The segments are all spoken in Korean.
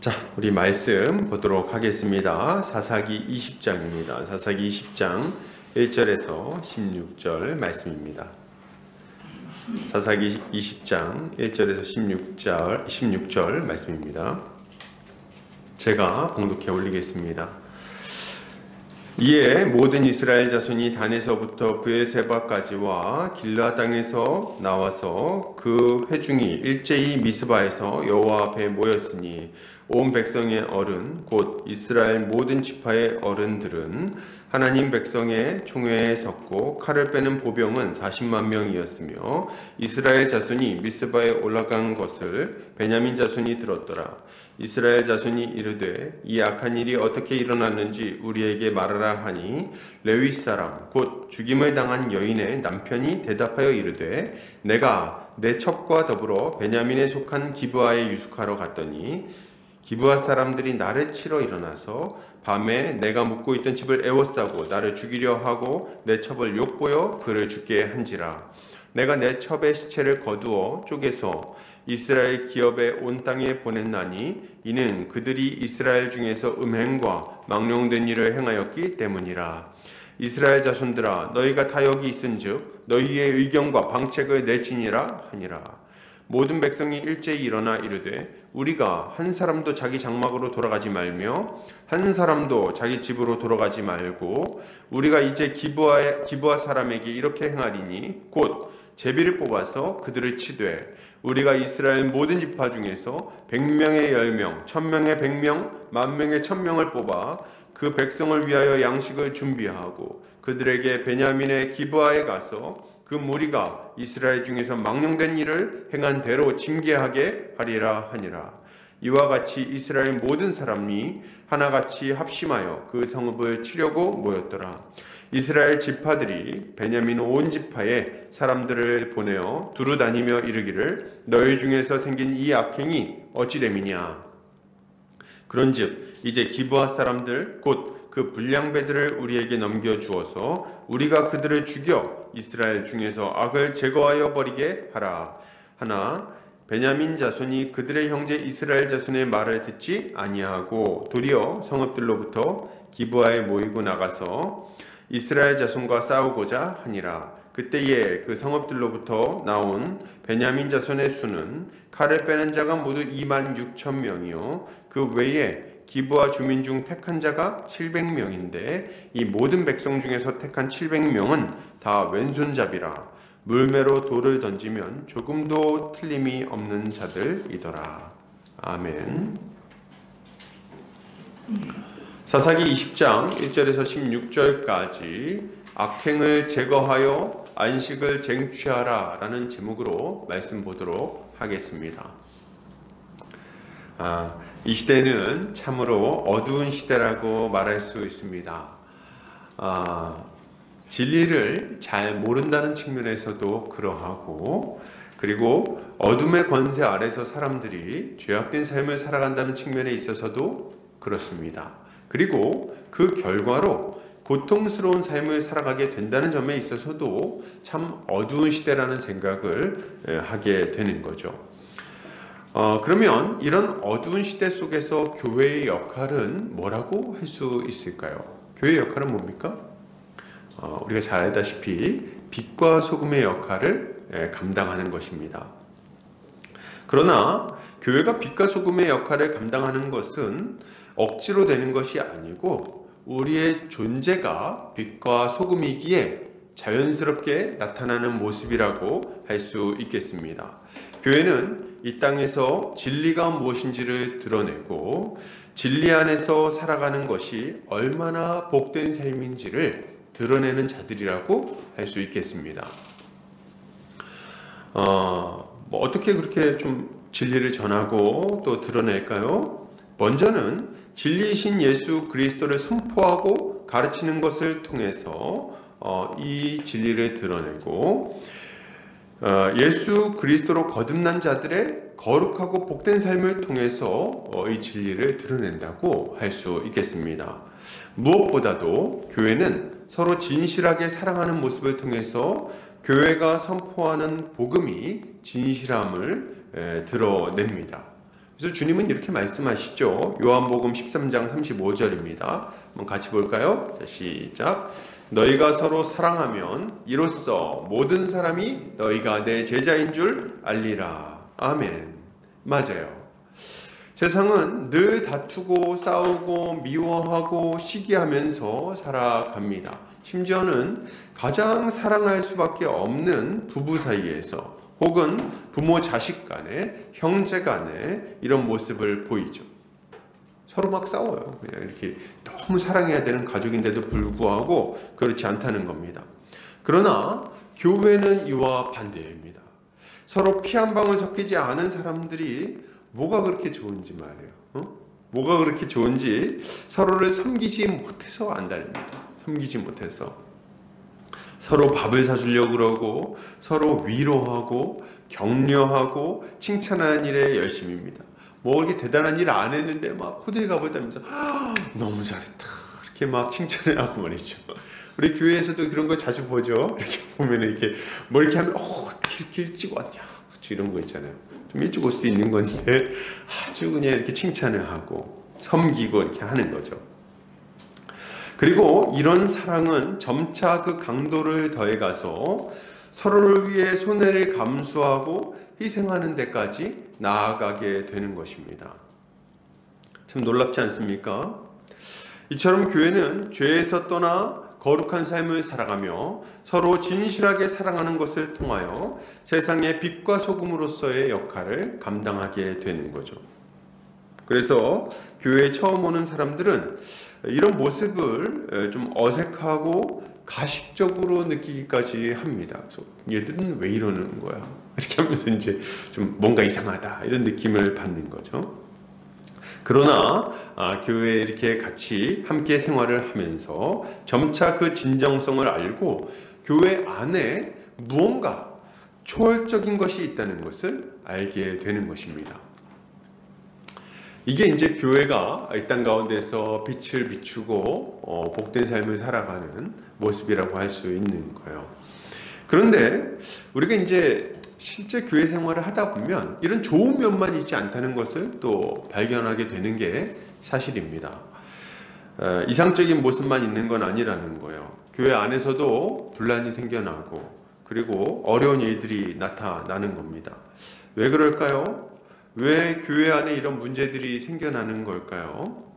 자, 우리 말씀 보도록 하겠습니다. 사사기 20장입니다. 사사기 20장 1절에서 16절 말씀입니다. 사사기 20장 1절에서 16절 말씀입니다. 제가 봉독해 올리겠습니다. 이에 모든 이스라엘 자손이 단에서부터 브에세바까지와 길르앗 땅에서 나와서 그 회중이 일제히 미스바에서 여호와 앞에 모였으니 온 백성의 어른 곧 이스라엘 모든 지파의 어른들은 하나님 백성의 총회에 섰고 칼을 빼는 보병은 40만 명이었으며 이스라엘 자손이 미스바에 올라간 것을 베냐민 자손이 들었더라. 이스라엘 자손이 이르되 이 악한 일이 어떻게 일어났는지 우리에게 말하라 하니 레위 사람 곧 죽임을 당한 여인의 남편이 대답하여 이르되 내가 내 첩과 더불어 베냐민에 속한 기브아에 유숙하러 갔더니 기브아 사람들이 나를 치러 일어나서 밤에 내가 묵고 있던 집을 에워싸고 나를 죽이려 하고 내 첩을 욕보여 그를 죽게 한지라. 내가 내 첩의 시체를 거두어 쪼개서 이스라엘 기업의 온 땅에 보냈나니 이는 그들이 이스라엘 중에서 음행과 망령된 일을 행하였기 때문이라. 이스라엘 자손들아 너희가 다 여기 있은즉 너희의 의견과 방책을 내지니라 하니라. 모든 백성이 일제히 일어나 이르되 우리가 한 사람도 자기 장막으로 돌아가지 말며 한 사람도 자기 집으로 돌아가지 말고 우리가 이제 기브아 사람에게 이렇게 행하리니 곧 제비를 뽑아서 그들을 치되 우리가 이스라엘 모든 지파 중에서 100명의 10명, 1000명의 100명, 10,000명의 1000명을 뽑아 그 백성을 위하여 양식을 준비하고 그들에게 베냐민의 기브아에 가서 그 무리가 이스라엘 중에서 망령된 일을 행한 대로 징계하게 하리라 하니라. 이와 같이 이스라엘 모든 사람이 하나같이 합심하여 그 성읍을 치려고 모였더라. 이스라엘 지파들이 베냐민 온 지파에 사람들을 보내어 두루 다니며 이르기를 너희 중에서 생긴 이 악행이 어찌 됨이냐. 그런즉 이제 기브아 사람들 곧 그 불량배들을 우리에게 넘겨주어서 우리가 그들을 죽여 이스라엘 중에서 악을 제거하여 버리게 하라 하나 베냐민 자손이 그들의 형제 이스라엘 자손의 말을 듣지 아니하고 도리어 성읍들로부터 기브아에 모이고 나가서 이스라엘 자손과 싸우고자 하니라. 그때에 그 성읍들로부터 나온 베냐민 자손의 수는 칼을 빼는 자가 모두 26,000명이요 그 외에 기브아 주민 중 택한 자가 700명인데 이 모든 백성 중에서 택한 700명은 다 왼손잡이라. 물매로 돌을 던지면 조금도 틀림이 없는 자들이더라. 아멘. 사사기 20장 1절에서 16절까지 악행을 제거하여 안식을 쟁취하라 라는 제목으로 말씀 보도록 하겠습니다. 이 시대는 참으로 어두운 시대라고 말할 수 있습니다. 진리를 잘 모른다는 측면에서도 그러하고 그리고 어둠의 권세 아래서 사람들이 죄악된 삶을 살아간다는 측면에 있어서도 그렇습니다. 그리고 그 결과로 고통스러운 삶을 살아가게 된다는 점에 있어서도 참 어두운 시대라는 생각을 하게 되는 거죠. 그러면 이런 어두운 시대 속에서 교회의 역할은 뭐라고 할 수 있을까요? 교회의 역할은 뭡니까? 우리가 잘 알다시피 빛과 소금의 역할을 감당하는 것입니다. 그러나 교회가 빛과 소금의 역할을 감당하는 것은 억지로 되는 것이 아니고 우리의 존재가 빛과 소금이기에 자연스럽게 나타나는 모습이라고 할 수 있겠습니다. 교회는 이 땅에서 진리가 무엇인지를 드러내고 진리 안에서 살아가는 것이 얼마나 복된 삶인지를 드러내는 자들이라고 할 수 있겠습니다. 어떻게 그렇게 좀 진리를 전하고 또 드러낼까요? 먼저는 진리이신 예수 그리스도를 선포하고 가르치는 것을 통해서 이 진리를 드러내고 예수 그리스도로 거듭난 자들의 거룩하고 복된 삶을 통해서 이 진리를 드러낸다고 할 수 있겠습니다. 무엇보다도 교회는 서로 진실하게 사랑하는 모습을 통해서 교회가 선포하는 복음이 진실함을 드러냅니다. 그래서 주님은 이렇게 말씀하시죠. 요한복음 13장 35절입니다. 한번 같이 볼까요? 자, 시작. 너희가 서로 사랑하면 이로써 모든 사람이 너희가 내 제자인 줄 알리라. 아멘. 맞아요. 세상은 늘 다투고 싸우고 미워하고 시기하면서 살아갑니다. 심지어는 가장 사랑할 수밖에 없는 부부 사이에서 혹은 부모 자식 간에 형제 간에 이런 모습을 보이죠. 서로 막 싸워요. 그냥 이렇게 너무 사랑해야 되는 가족인데도 불구하고 그렇지 않다는 겁니다. 그러나 교회는 이와 반대입니다. 서로 피 한 방울 섞이지 않은 사람들이 뭐가 그렇게 좋은지 말이에요. 뭐가 그렇게 좋은지 서로를 섬기지 못해서 안달입니다. 섬기지 못해서 서로 밥을 사주려고 그러고 서로 위로하고 격려하고 칭찬하는 일에 열심입니다. 뭐 이렇게 대단한 일 안 했는데 막 호들갑을다면서 너무 잘했다 이렇게 막 칭찬을 하고 말이죠. 우리 교회에서도 그런 거 자주 보죠. 이렇게 보면 이렇게 뭐 이렇게 하면 길 찍고 왔냐 이런 거 있잖아요. 좀 일찍 올 수도 있는 건데 아주 그냥 이렇게 칭찬을 하고 섬기고 이렇게 하는 거죠. 그리고 이런 사랑은 점차 그 강도를 더해가서 서로를 위해 손해를 감수하고 희생하는 데까지 나아가게 되는 것입니다. 참 놀랍지 않습니까? 이처럼 교회는 죄에서 떠나 거룩한 삶을 살아가며 서로 진실하게 사랑하는 것을 통하여 세상의 빛과 소금으로서의 역할을 감당하게 되는 거죠. 그래서 교회에 처음 오는 사람들은 이런 모습을 좀 어색하고 가식적으로 느끼기까지 합니다. 그래서 얘들은 왜 이러는 거야? 이렇게 하면서 이제 좀 뭔가 이상하다 이런 느낌을 받는 거죠. 그러나 교회에 이렇게 같이 함께 생활을 하면서 점차 그 진정성을 알고 교회 안에 무언가 초월적인 것이 있다는 것을 알게 되는 것입니다. 이게 이제 교회가 이 땅 가운데서 빛을 비추고 복된 삶을 살아가는 모습이라고 할 수 있는 거예요. 그런데 우리가 이제 실제 교회 생활을 하다 보면 이런 좋은 면만 있지 않다는 것을 또 발견하게 되는 게 사실입니다. 이상적인 모습만 있는 건 아니라는 거예요. 교회 안에서도 분란이 생겨나고 그리고 어려운 일들이 나타나는 겁니다. 왜 그럴까요? 왜 교회 안에 이런 문제들이 생겨나는 걸까요?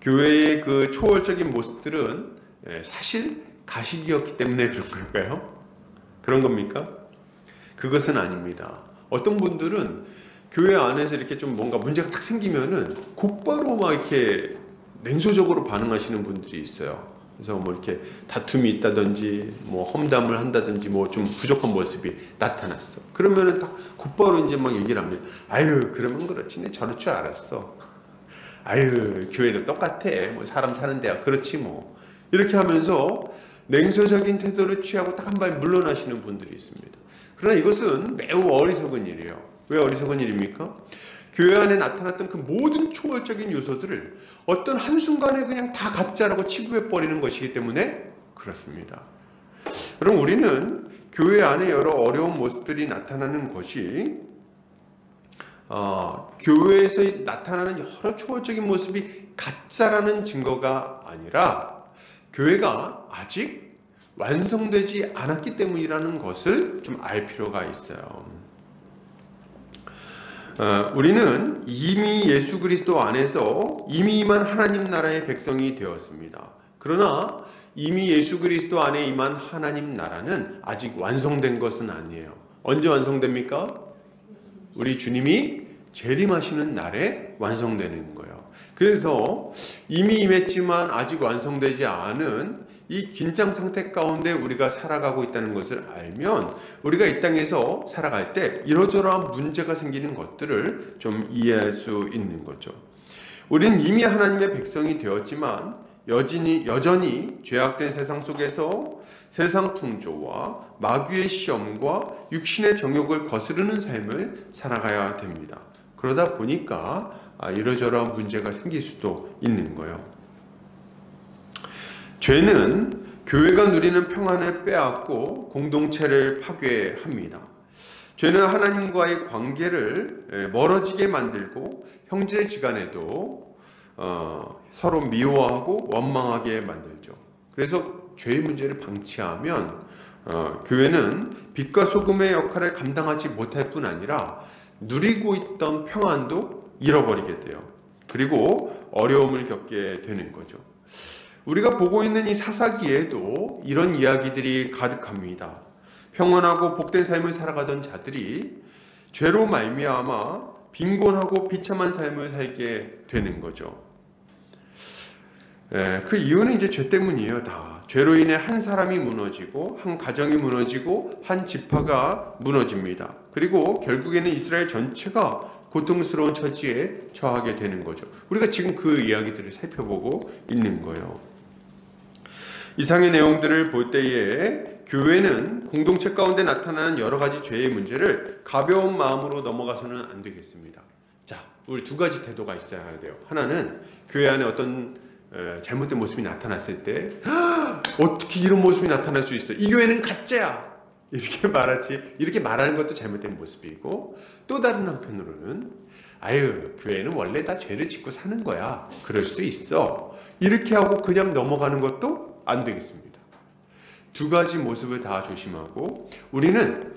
교회의 그 초월적인 모습들은 사실 가식이었기 때문에 그런 걸까요? 그런 겁니까? 그것은 아닙니다. 어떤 분들은 교회 안에서 이렇게 좀 뭔가 문제가 딱 생기면은 곧바로 막 이렇게 냉소적으로 반응하시는 분들이 있어요. 그래서 뭐 이렇게 다툼이 있다든지 뭐 험담을 한다든지 뭐 좀 부족한 모습이 나타났어. 그러면은 딱 곧바로 이제 막 얘기를 합니다. 아유, 그러면 그렇지. 내 저럴 줄 알았어. 아유, 교회도 똑같아. 뭐 사람 사는 데야 그렇지 뭐. 이렇게 하면서 냉소적인 태도를 취하고 딱 한 발 물러나시는 분들이 있습니다. 그러나 이것은 매우 어리석은 일이에요. 왜 어리석은 일입니까? 교회 안에 나타났던 그 모든 초월적인 요소들을 어떤 한순간에 그냥 다 가짜라고 치부해버리는 것이기 때문에 그렇습니다. 그럼 우리는 교회 안에 여러 어려운 모습들이 나타나는 것이 교회에서 나타나는 여러 초월적인 모습이 가짜라는 증거가 아니라 교회가 아직 완성되지 않았기 때문이라는 것을 좀 알 필요가 있어요. 우리는 이미 예수 그리스도 안에서 이미 임한 하나님 나라의 백성이 되었습니다. 그러나 이미 예수 그리스도 안에 임한 하나님 나라는 아직 완성된 것은 아니에요. 언제 완성됩니까? 우리 주님이 재림하시는 날에 완성되는 거예요. 그래서 이미 임했지만 아직 완성되지 않은 이 긴장 상태 가운데 우리가 살아가고 있다는 것을 알면 우리가 이 땅에서 살아갈 때 이러저러한 문제가 생기는 것들을 좀 이해할 수 있는 거죠. 우리는 이미 하나님의 백성이 되었지만 여전히 죄악된 세상 속에서 세상 풍조와 마귀의 시험과 육신의 정욕을 거스르는 삶을 살아가야 됩니다. 그러다 보니까 이러저러한 문제가 생길 수도 있는 거예요. 죄는 교회가 누리는 평안을 빼앗고 공동체를 파괴합니다. 죄는 하나님과의 관계를 멀어지게 만들고 형제지간에도 서로 미워하고 원망하게 만들죠. 그래서 죄의 문제를 방치하면 교회는 빛과 소금의 역할을 감당하지 못할 뿐 아니라 누리고 있던 평안도 잃어버리게 돼요. 그리고 어려움을 겪게 되는 거죠. 우리가 보고 있는 이 사사기에도 이런 이야기들이 가득합니다. 평안하고 복된 삶을 살아가던 자들이 죄로 말미암아 빈곤하고 비참한 삶을 살게 되는 거죠. 그 이유는 이제 죄 때문이에요. 다 죄로 인해 한 사람이 무너지고 한 가정이 무너지고 한 지파가 무너집니다. 그리고 결국에는 이스라엘 전체가 고통스러운 처지에 처하게 되는 거죠. 우리가 지금 그 이야기들을 살펴보고 있는 거예요. 이상의 내용들을 볼 때에 교회는 공동체 가운데 나타나는 여러 가지 죄의 문제를 가벼운 마음으로 넘어가서는 안 되겠습니다. 자, 우리 두 가지 태도가 있어야 돼요. 하나는 교회 안에 어떤 잘못된 모습이 나타났을 때 어떻게 이런 모습이 나타날 수 있어? 이 교회는 가짜야! 이렇게 말하는 것도 잘못된 모습이고, 또 다른 한편으로는 아유, 교회는 원래 다 죄를 짓고 사는 거야. 그럴 수도 있어. 이렇게 하고 그냥 넘어가는 것도 안 되겠습니다. 두 가지 모습을 다 조심하고, 우리는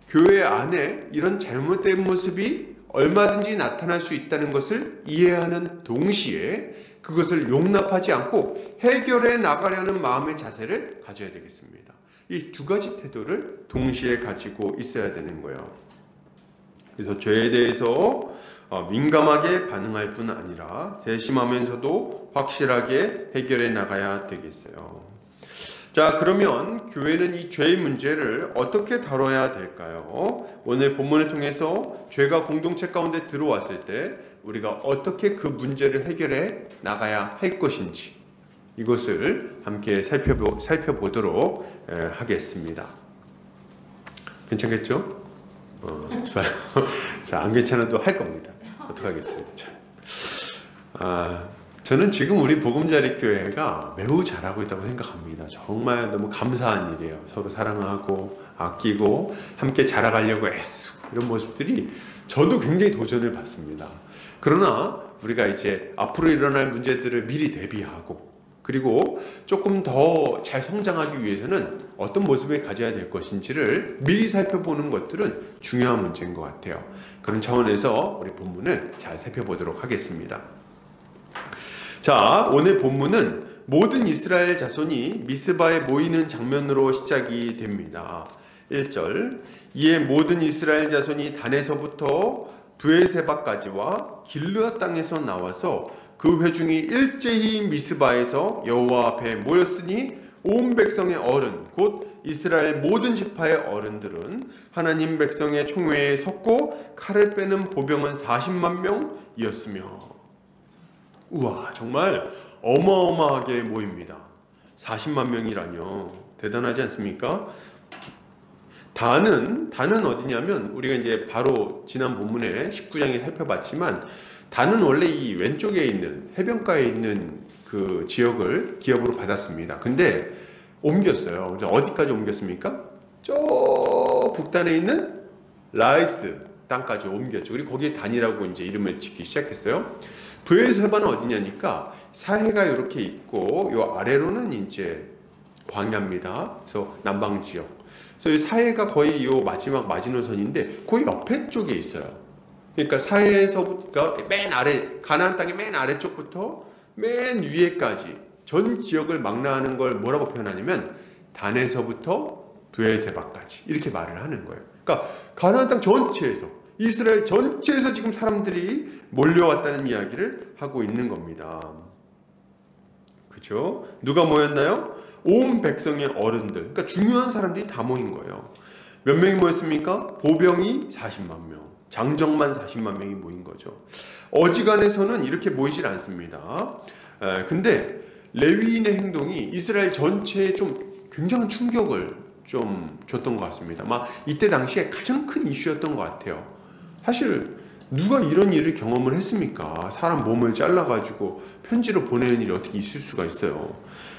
교회 안에 이런 잘못된 모습이 얼마든지 나타날 수 있다는 것을 이해하는 동시에 그것을 용납하지 않고 해결해 나가려는 마음의 자세를 가져야 되겠습니다. 이 두 가지 태도를 동시에 가지고 있어야 되는 거예요. 그래서 죄에 대해서 민감하게 반응할 뿐 아니라 세심하면서도 확실하게 해결해 나가야 되겠어요. 자, 그러면 교회는 이 죄의 문제를 어떻게 다뤄야 될까요? 오늘 본문을 통해서 죄가 공동체 가운데 들어왔을 때 우리가 어떻게 그 문제를 해결해 나가야 할 것인지, 이것을 함께 살펴보도록 하겠습니다. 괜찮겠죠? 좋아요. 자, 안 괜찮아도 할 겁니다. 어떡하겠어요. 저는 지금 우리 보금자리 교회가 매우 잘하고 있다고 생각합니다. 정말 너무 감사한 일이에요. 서로 사랑하고 아끼고 함께 자라가려고 애쓰고 이런 모습들이 저도 굉장히 도전을 받습니다. 그러나 우리가 이제 앞으로 일어날 문제들을 미리 대비하고, 그리고 조금 더 잘 성장하기 위해서는 어떤 모습을 가져야 될 것인지를 미리 살펴보는 것들은 중요한 문제인 것 같아요. 그런 차원에서 우리 본문을 잘 살펴보도록 하겠습니다. 자, 오늘 본문은 모든 이스라엘 자손이 미스바에 모이는 장면으로 시작이 됩니다. 1절, 이에 모든 이스라엘 자손이 단에서부터 브에세바까지와 길르앗 땅에서 나와서 그 회중이 일제히 미스바에서 여호와 앞에 모였으니 온 백성의 어른 곧 이스라엘 모든 지파의 어른들은 하나님 백성의 총회에 섰고 칼을 빼는 보병은 40만 명이었으며. 우와, 정말 어마어마하게 모입니다. 40만 명이라뇨. 대단하지 않습니까? 단은 어디냐면, 우리가 이제 바로 지난 본문에 19장에 살펴봤지만, 단은 원래 이 왼쪽에 있는 해변가에 있는 그 지역을 기업으로 받았습니다. 근데 옮겼어요. 어디까지 옮겼습니까? 저 북단에 있는 라이스 땅까지 옮겼죠. 그리고 거기에 단이라고 이제 이름을 짓기 시작했어요. 브에세바는 어디냐니까 사해가 이렇게 있고 요 아래로는 이제 광야입니다. 그래서 남방 지역. 그래서 사해가 거의 요 마지막 마지노선인데 그 옆에 쪽에 있어요. 그러니까 사해에서부터 맨 아래, 가나안 땅의 맨 아래쪽부터 맨 위에까지 전 지역을 망라하는 걸 뭐라고 표현하냐면 단에서부터 브에세바까지 이렇게 말을 하는 거예요. 그러니까 가나안 땅 전체에서, 이스라엘 전체에서 지금 사람들이 몰려왔다는 이야기를 하고 있는 겁니다. 그렇죠? 누가 모였나요? 온 백성의 어른들, 그러니까 중요한 사람들이 다 모인 거예요. 몇 명이 모였습니까? 보병이 40만 명, 장정만 40만 명이 모인 거죠. 어지간해서는 이렇게 모이질 않습니다. 근데 레위인의 행동이 이스라엘 전체에 좀 굉장한 충격을 좀 줬던 것 같습니다. 아마 이때 당시에 가장 큰 이슈였던 것 같아요. 사실 누가 이런 일을 경험을 했습니까? 사람 몸을 잘라가지고 편지로 보내는 일이 어떻게 있을 수가 있어요.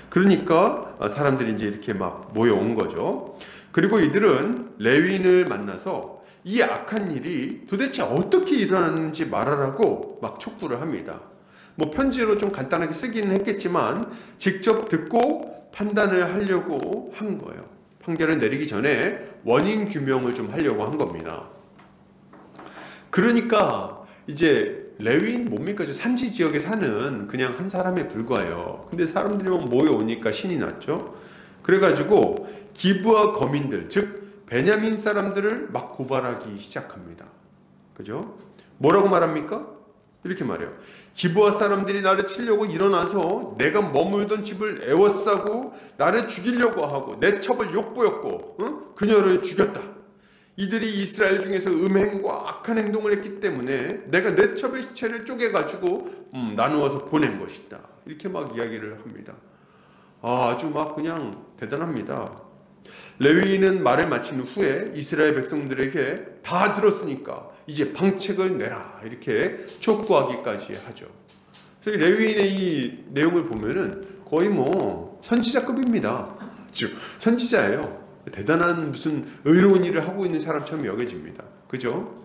그러니까 사람들이 이제 이렇게 막 모여온 거죠. 그리고 이들은 레위인을 만나서 이 악한 일이 도대체 어떻게 일어나는지 말하라고 막 촉구를 합니다. 뭐 편지로 좀 간단하게 쓰기는 했겠지만 직접 듣고 판단을 하려고 한 거예요. 판결을 내리기 전에 원인 규명을 좀 하려고 한 겁니다. 그러니까 이제 레위인 뭡니까? 산지 지역에 사는 그냥 한 사람에 불과해요. 근데 사람들이 막 모여오니까 신이 났죠. 그래가지고 기브와 거민들, 즉 베냐민 사람들을 막 고발하기 시작합니다. 그죠? 뭐라고 말합니까? 이렇게 말해요. 기브와 사람들이 나를 치려고 일어나서 내가 머물던 집을 에워싸고 나를 죽이려고 하고 내 첩을 욕보였고 그녀를 죽였다. 이들이 이스라엘 중에서 음행과 악한 행동을 했기 때문에 내가 내 첩의 시체를 쪼개가지고 나누어서 보낸 것이다. 이렇게 막 이야기를 합니다. 아주 막 그냥 대단합니다. 레위인은 말을 마친 후에 이스라엘 백성들에게 다 들었으니까 이제 방책을 내라 이렇게 촉구하기까지 하죠. 그래서 레위인의 이 내용을 보면은 거의 뭐 선지자급입니다. 아주 선지자예요. 대단한 무슨 의로운 일을 하고 있는 사람처럼 여겨집니다. 그죠?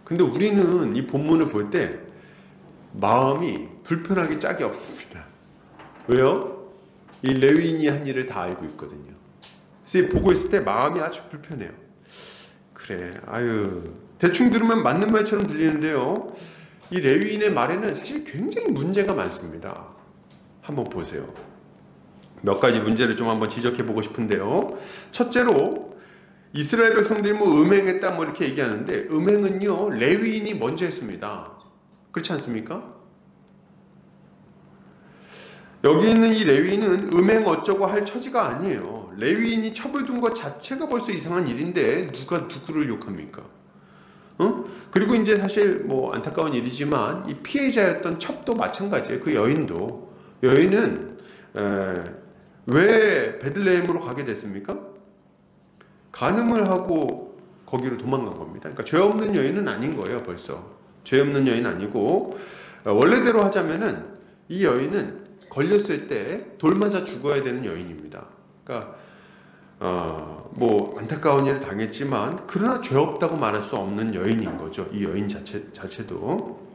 근데 우리는 이 본문을 볼 때 마음이 불편하기 짝이 없습니다. 왜요? 이 레위인이 한 일을 다 알고 있거든요. 그래서 보고 있을 때 마음이 아주 불편해요. 그래, 아유, 대충 들으면 맞는 말처럼 들리는데요. 이 레위인의 말에는 사실 굉장히 문제가 많습니다. 한번 보세요. 몇 가지 문제를 좀 한번 지적해 보고 싶은데요. 첫째로 이스라엘 백성들이 뭐 음행했다 뭐 이렇게 얘기하는데 음행은요 레위인이 먼저 했습니다. 그렇지 않습니까? 여기 있는 이 레위인은 음행 어쩌고 할 처지가 아니에요. 레위인이 첩을 둔 것 자체가 벌써 이상한 일인데 누가 누구를 욕합니까? 그리고 이제 사실 뭐 안타까운 일이지만 이 피해자였던 첩도 마찬가지예요. 그 여인은 왜 베들레헴으로 가게 됐습니까? 간음을 하고 거기로 도망간 겁니다. 그러니까 죄 없는 여인은 아닌 거예요. 벌써 죄 없는 여인 아니고 원래대로 하자면은 이 여인은 걸렸을 때 돌 맞아 죽어야 되는 여인입니다. 그러니까 뭐 안타까운 일을 당했지만 그러나 죄 없다고 말할 수 없는 여인인 거죠. 이 여인 자체도.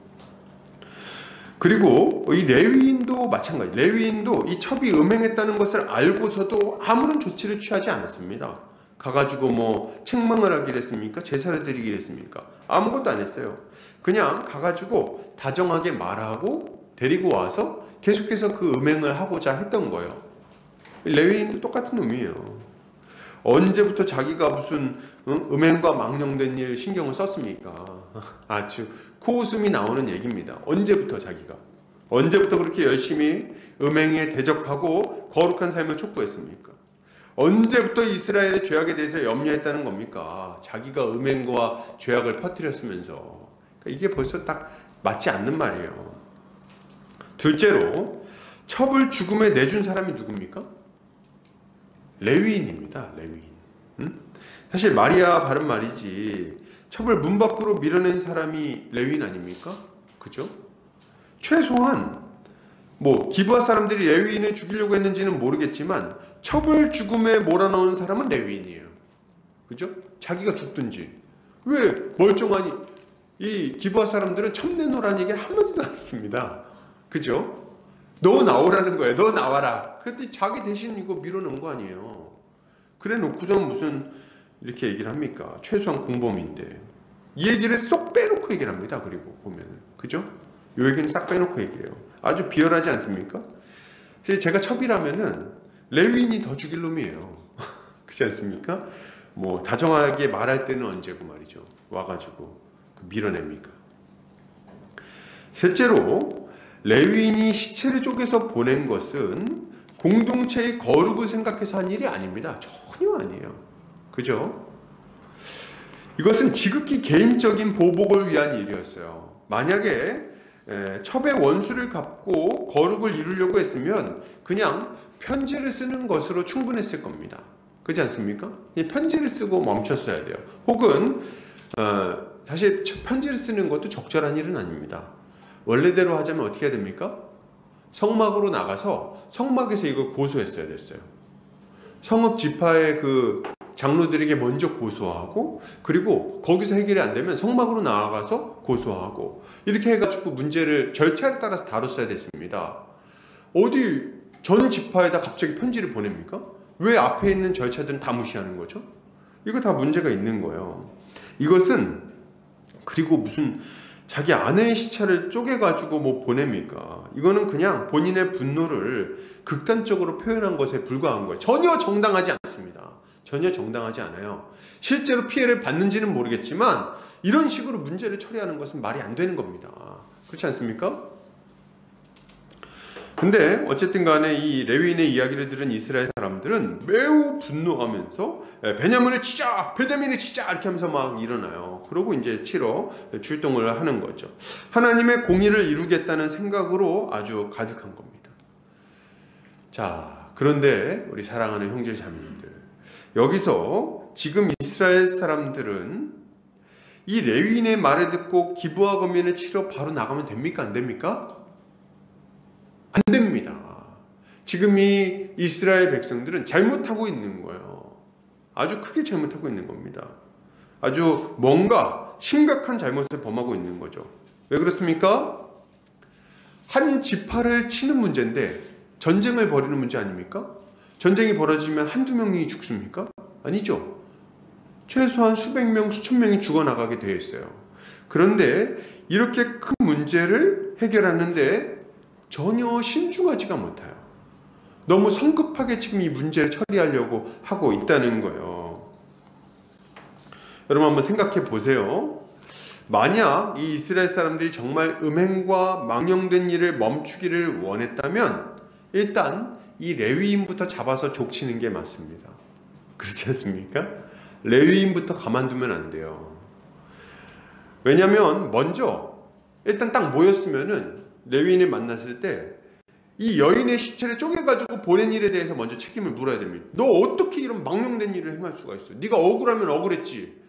그리고 이 레위인도 마찬가지. 레위인도 이 첩이 음행했다는 것을 알고서도 아무런 조치를 취하지 않았습니다. 가가지고 뭐 책망을 하기로 했습니까? 제사를 드리기로 했습니까? 아무것도 안 했어요. 그냥 가가지고 다정하게 말하고 데리고 와서 계속해서 그 음행을 하고자 했던 거예요. 레위인도 똑같은 놈이에요. 언제부터 자기가 무슨 음행과 망령된 일 신경을 썼습니까? 아주 코웃음이 나오는 얘기입니다. 언제부터 그렇게 열심히 음행에 대적하고 거룩한 삶을 촉구했습니까? 언제부터 이스라엘의 죄악에 대해서 염려했다는 겁니까? 자기가 음행과 죄악을 퍼뜨렸으면서. 그러니까 이게 벌써 딱 맞지 않는 말이에요. 둘째로 첩을 죽음에 내준 사람이 누굽니까? 레위인입니다. 레위인. 사실 말이야 바른 말이지 첩을 문 밖으로 밀어낸 사람이 레위인 아닙니까? 그죠? 최소한 뭐 기브아 사람들이 레위인을 죽이려고 했는지는 모르겠지만 첩을 죽음에 몰아넣은 사람은 레위인이에요. 그죠? 자기가 죽든지. 왜 멀쩡하니 이 기브아 사람들은 첩 내놓으라는 얘기를 한마디도 안 했습니다. 그죠? 너 나오라는 거예요. 너 나와라. 그랬더니 자기 대신 이거 밀어넣은 거 아니에요. 그래 놓고선 무슨 이렇게 얘기를 합니까? 최소한 공범인데. 이 얘기를 쏙 빼놓고 얘기를 합니다. 그리고 보면. 그죠? 이 얘기는 싹 빼놓고 얘기해요. 아주 비열하지 않습니까? 제가 첩이라면은 레위인이 더 죽일 놈이에요. 그렇지 않습니까? 뭐 다정하게 말할 때는 언제고 말이죠. 와가지고 밀어냅니까? 셋째로 레위인이 시체를 쪼개서 보낸 것은 공동체의 거룩을 생각해서 한 일이 아닙니다. 전혀 아니에요. 그죠? 이것은 지극히 개인적인 보복을 위한 일이었어요. 만약에 첩의 원수를 갚고 거룩을 이루려고 했으면 그냥 편지를 쓰는 것으로 충분했을 겁니다. 그렇지 않습니까? 편지를 쓰고 멈췄어야 돼요. 혹은 사실 편지를 쓰는 것도 적절한 일은 아닙니다. 원래대로 하자면 어떻게 해야 됩니까? 성막으로 나가서 성막에서 이걸 고소했어야 됐어요. 성읍 지파의 그 장로들에게 먼저 고소하고, 그리고 거기서 해결이 안 되면 성막으로 나아가서 고소하고, 이렇게 해가지고 문제를 절차에 따라서 다뤘어야 됐습니다. 어디 전 지파에다 갑자기 편지를 보냅니까? 왜 앞에 있는 절차들은 다 무시하는 거죠? 이거 다 문제가 있는 거예요. 이것은, 그리고 무슨 자기 아내의 시차를 쪼개가지고 뭐 보냅니까? 이거는 그냥 본인의 분노를 극단적으로 표현한 것에 불과한 거예요. 전혀 정당하지 않습니다. 전혀 정당하지 않아요. 실제로 피해를 받는지는 모르겠지만 이런 식으로 문제를 처리하는 것은 말이 안 되는 겁니다. 그렇지 않습니까? 근데 어쨌든 간에 이 레위인의 이야기를 들은 이스라엘 사람들은 매우 분노하면서 베냐민을 치자! 베냐민을 치자! 이렇게 하면서 막 일어나요. 그러고 이제 치러 출동을 하는 거죠. 하나님의 공의를 이루겠다는 생각으로 아주 가득한 겁니다. 자, 그런데 우리 사랑하는 형제 자매님들, 여기서 지금 이스라엘 사람들은 이 레위인의 말을 듣고 기브와 거민을 치러 바로 나가면 됩니까? 안 됩니까? 안 됩니다. 지금 이 이스라엘 백성들은 잘못하고 있는 거예요. 아주 크게 잘못하고 있는 겁니다. 아주 뭔가 심각한 잘못을 범하고 있는 거죠. 왜 그렇습니까? 한 지파를 치는 문제인데 전쟁을 벌이는 문제 아닙니까? 전쟁이 벌어지면 한두 명이 죽습니까? 아니죠. 최소한 수백 명, 수천 명이 죽어나가게 되어 있어요. 그런데 이렇게 큰 문제를 해결하는데 전혀 신중하지가 못해요. 너무 성급하게 지금 이 문제를 처리하려고 하고 있다는 거예요. 여러분 한번 생각해 보세요. 만약 이 이스라엘 사람들이 정말 음행과 망령된 일을 멈추기를 원했다면 일단 이 레위인부터 잡아서 족치는 게 맞습니다. 그렇지 않습니까? 레위인부터 가만두면 안 돼요. 왜냐하면 먼저 일단 딱 모였으면은 레위인을 만났을 때 이 여인의 시체를 쪼개가지고 보낸 일에 대해서 먼저 책임을 물어야 됩니다. 너 어떻게 이런 망령된 일을 행할 수가 있어? 네가 억울하면 억울했지.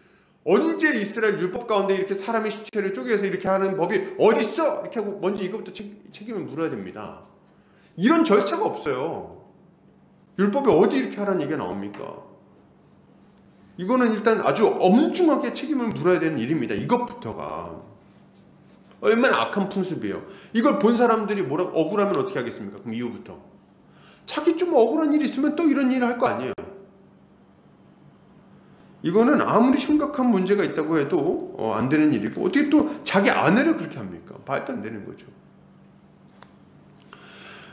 언제 이스라엘 율법 가운데 이렇게 사람의 시체를 쪼개서 이렇게 하는 법이 어딨어? 이렇게 하고 먼저 이것부터 책임을 물어야 됩니다. 이런 절차가 없어요. 율법에 어디 이렇게 하라는 얘기가 나옵니까? 이거는 일단 아주 엄중하게 책임을 물어야 되는 일입니다. 이것부터가. 얼마나 악한 풍습이에요. 이걸 본 사람들이 뭐라고 억울하면 어떻게 하겠습니까? 그럼 이후부터 자기 좀 억울한 일이 있으면 또 이런 일을 할 거 아니에요. 이거는 아무리 심각한 문제가 있다고 해도 안 되는 일이고, 어떻게 또 자기 아내를 그렇게 합니까? 말도 안 되는 거죠.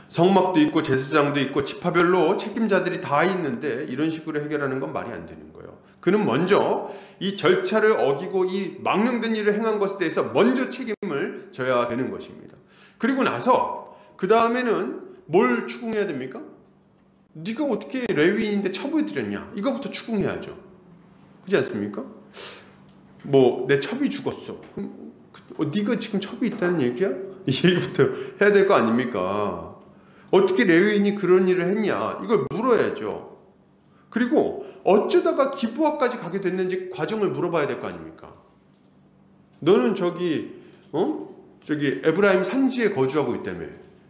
성막도 있고 제사장도 있고 지파별로 책임자들이 다 있는데 이런 식으로 해결하는 건 말이 안 되는 거예요. 그는 먼저 이 절차를 어기고 이 망령된 일을 행한 것에 대해서 먼저 책임을 져야 되는 것입니다. 그리고 나서 그 다음에는 뭘 추궁해야 됩니까? 네가 어떻게 레위인인데 첩을 들였냐? 이거부터 추궁해야죠. 그렇지 않습니까? 뭐 내 첩이 죽었어. 네가 지금 첩이 있다는 얘기야? 이 얘기부터 해야 될 거 아닙니까? 어떻게 레위인이 그런 일을 했냐? 이걸 물어야죠. 그리고 어쩌다가 기브아까지 가게 됐는지 과정을 물어봐야 될 거 아닙니까? 너는 저기 에브라임 산지에 거주하고 있다며.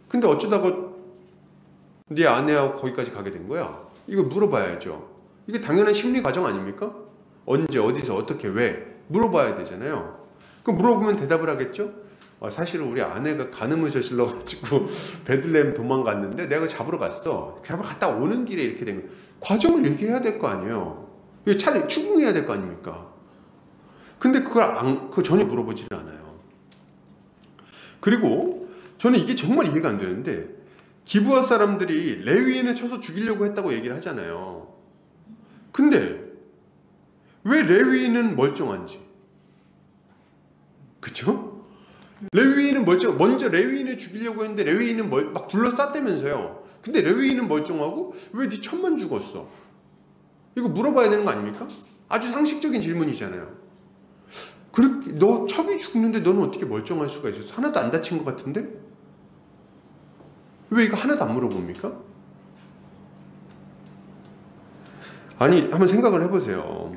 근데 어쩌다가 네 아내하고 거기까지 가게 된 거야? 이거 물어봐야죠. 이게 당연한 심리 과정 아닙니까? 언제, 어디서, 어떻게, 왜 물어봐야 되잖아요. 그럼 물어보면 대답을 하겠죠? 사실은 우리 아내가 간음을 저질러가지고 베들레헴 도망갔는데 내가 잡으러 갔어. 잡으러 갔다 오는 길에 이렇게 된 거예요. 과정을 얘기해야 될 거 아니에요. 차라리 추궁해야 될 거 아닙니까? 근데 그걸 전혀 물어보지 않아요. 그리고 저는 이게 정말 이해가 안 되는데, 기브아 사람들이 레위인을 쳐서 죽이려고 했다고 얘기를 하잖아요. 근데 왜 레위인은 멀쩡한지? 그쵸? 레위인은 먼저 레위인을 죽이려고 했는데 레위인은 막 둘러쌌다면서요. 근데 레위인은 멀쩡하고 왜 네 첩만 죽었어? 이거 물어봐야 되는 거 아닙니까? 아주 상식적인 질문이잖아요. 그렇게 너 첩이 죽는데 너는 어떻게 멀쩡할 수가 있어? 하나도 안 다친 것 같은데? 왜 이거 하나도 안 물어봅니까? 아니, 한번 생각을 해보세요.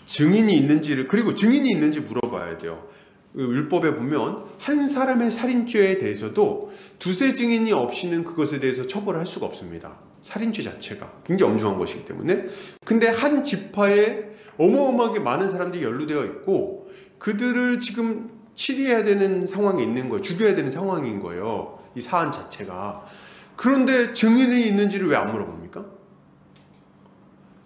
증인이 있는지를, 그리고 증인이 있는지 물어봐야 돼요. 율법에 보면 한 사람의 살인죄에 대해서도 두세 증인이 없이는 그것에 대해서 처벌을 할 수가 없습니다. 살인죄 자체가 굉장히 엄중한 것이기 때문에. 근데 한 지파에 어마어마하게 많은 사람들이 연루되어 있고 그들을 지금 치리해야 되는 상황에 있는 거예요. 죽여야 되는 상황인 거예요, 이 사안 자체가. 그런데 증인이 있는지를 왜 안 물어봅니까?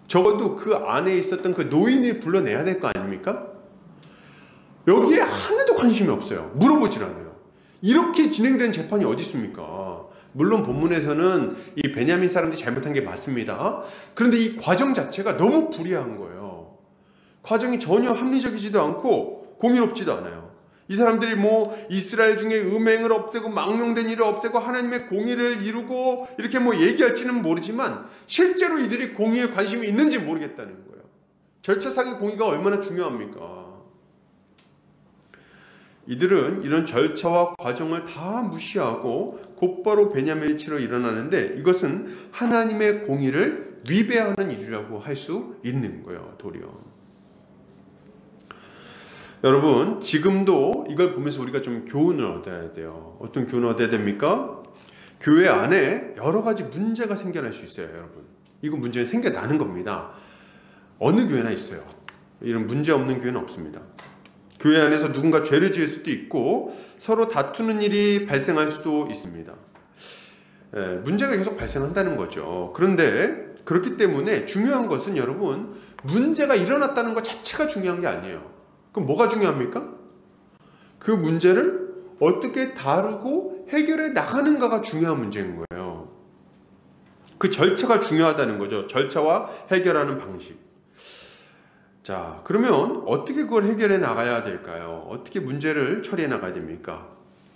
적어도 그 안에 있었던 그 노인을 불러내야 될 거 아닙니까? 여기에 하나도 관심이 없어요. 물어보질 않아요. 이렇게 진행된 재판이 어디 있습니까? 물론 본문에서는 이 베냐민 사람들이 잘못한 게 맞습니다. 그런데 이 과정 자체가 너무 불이한 거예요. 과정이 전혀 합리적이지도 않고 공의롭지도 않아요. 이 사람들이 뭐 이스라엘 중에 음행을 없애고 망령된 일을 없애고 하나님의 공의를 이루고 이렇게 뭐 얘기할지는 모르지만 실제로 이들이 공의에 관심이 있는지 모르겠다는 거예요. 절차상의 공의가 얼마나 중요합니까? 이들은 이런 절차와 과정을 다 무시하고 곧바로 베냐민을 치러 일어나는데 이것은 하나님의 공의를 위배하는 일이라고 할 수 있는 거예요, 도리어. 여러분, 지금도 이걸 보면서 우리가 좀 교훈을 얻어야 돼요. 어떤 교훈을 얻어야 됩니까? 교회 안에 여러 가지 문제가 생겨날 수 있어요, 여러분. 이거 문제가 생겨나는 겁니다. 어느 교회나 있어요. 이런 문제 없는 교회는 없습니다. 교회 안에서 누군가 죄를 지을 수도 있고 서로 다투는 일이 발생할 수도 있습니다. 문제가 계속 발생한다는 거죠. 그런데 그렇기 때문에 중요한 것은 여러분, 문제가 일어났다는 것 자체가 중요한 게 아니에요. 그럼 뭐가 중요합니까? 그 문제를 어떻게 다루고 해결해 나가는가가 중요한 문제인 거예요. 그 절차가 중요하다는 거죠. 절차와 해결하는 방식. 자, 그러면 어떻게 그걸 해결해 나가야 될까요? 어떻게 문제를 처리해 나가야 됩니까?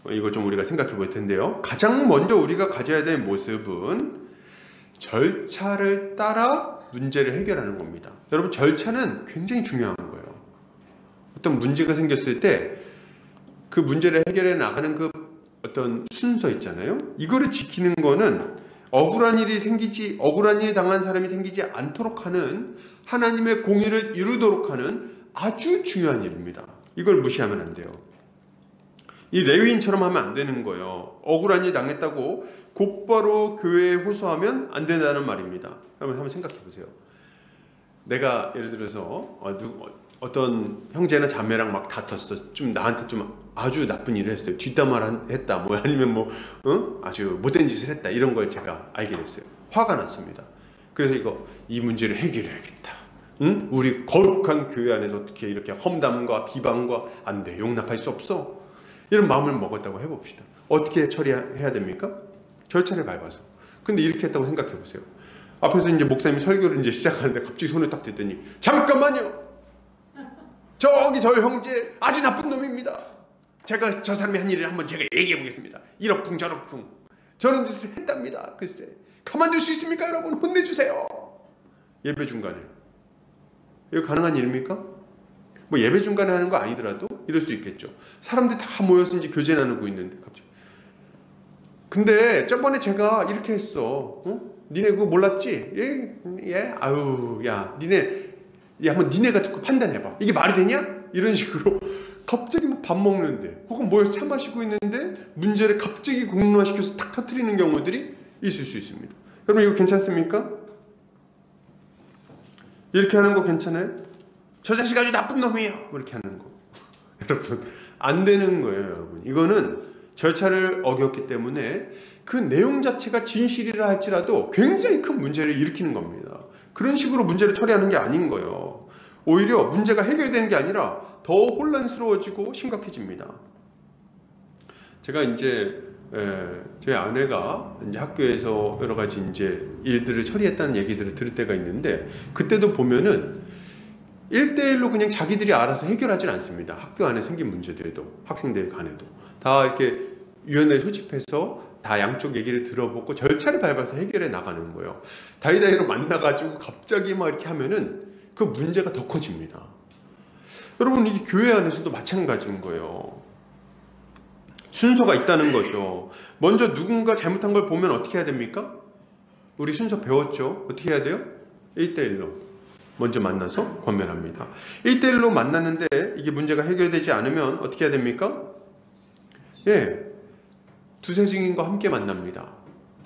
이거 좀 우리가 생각해 볼 텐데요. 가장 먼저 우리가 가져야 될 모습은 절차를 따라 문제를 해결하는 겁니다. 여러분, 절차는 굉장히 중요한 거예요. 어떤 문제가 생겼을 때 그 문제를 해결해 나가는 그 어떤 순서 있잖아요. 이거를 지키는 거는 억울한 일이 당한 사람이 생기지 않도록 하는 하나님의 공의를 이루도록 하는 아주 중요한 일입니다. 이걸 무시하면 안 돼요. 이 레위인처럼 하면 안 되는 거예요. 억울한 일 당했다고 곧바로 교회에 호소하면 안 된다는 말입니다. 한번 생각해 보세요. 내가 예를 들어서 어떤 형제나 자매랑 막 다퉜어. 좀 나한테 좀 아주 나쁜 일을 했어요. 뒷담화를 했다. 뭐 아니면 아주 못된 짓을 했다. 이런 걸 제가 알게 됐어요. 화가 났습니다. 그래서 이 문제를 해결해야겠다. 응? 우리 거룩한 교회 안에서 어떻게 이렇게 험담과 비방과 안 돼. 용납할 수 없어. 이런 마음을 먹었다고 해봅시다. 어떻게 처리해야 됩니까? 절차를 밟아서. 근데 이렇게 했다고 생각해 보세요. 앞에서 이제 목사님이 설교를 이제 시작하는데 갑자기 손을 딱 댔더니 잠깐만요. 저기 저 형제 아주 나쁜 놈입니다. 제가 저 사람이 한 일을 한번 제가 얘기해 보겠습니다. 이러쿵 저러쿵 저런 짓을 했답니다. 글쎄 가만둘 수 있습니까? 여러분 혼내주세요. 예배 중간에. 이거 가능한 일입니까? 뭐 예배 중간에 하는 거 아니더라도 이럴 수 있겠죠. 사람들 다 모여서 이제 교제 나누고 있는데 갑자기. 근데 저번에 제가 이렇게 했어. 니네 그거 몰랐지? 예? 아유 야 니네 한번 니네가 듣고 판단해봐. 이게 말이 되냐? 이런 식으로 갑자기 뭐 밥 먹는데 혹은 모여서 차 마시고 있는데 문제를 갑자기 공론화시켜서 탁 터뜨리는 경우들이 있을 수 있습니다. 여러분 이거 괜찮습니까? 이렇게 하는 거 괜찮아요? 저 자식 아주 나쁜 놈이에요. 이렇게 하는 거 여러분 안 되는 거예요. 여러분 이거는 절차를 어겼기 때문에 그 내용 자체가 진실이라 할지라도 굉장히 큰 문제를 일으키는 겁니다. 그런 식으로 문제를 처리하는 게 아닌 거예요. 오히려 문제가 해결되는 게 아니라 더 혼란스러워지고 심각해집니다. 제가 이제 저희 아내가 이제 학교에서 여러 가지 이제 일들을 처리했다는 얘기들을 들을 때가 있는데 그때도 보면은 1대1로 그냥 자기들이 알아서 해결하진 않습니다. 학교 안에 생긴 문제들도 학생들 간에도 다 이렇게 위원회를 소집해서 다 양쪽 얘기를 들어보고 절차를 밟아서 해결해 나가는 거예요. 다이다이로 만나가지고 갑자기 막 이렇게 하면은 그 문제가 더 커집니다. 여러분 이게 교회 안에서도 마찬가지인 거예요. 순서가 있다는 거죠. 먼저 누군가 잘못한 걸 보면 어떻게 해야 됩니까? 우리 순서 배웠죠? 어떻게 해야 돼요? 1대1로 먼저 만나서 권면합니다. 1대1로 만났는데 이게 문제가 해결되지 않으면 어떻게 해야 됩니까? 두세 증인과 함께 만납니다.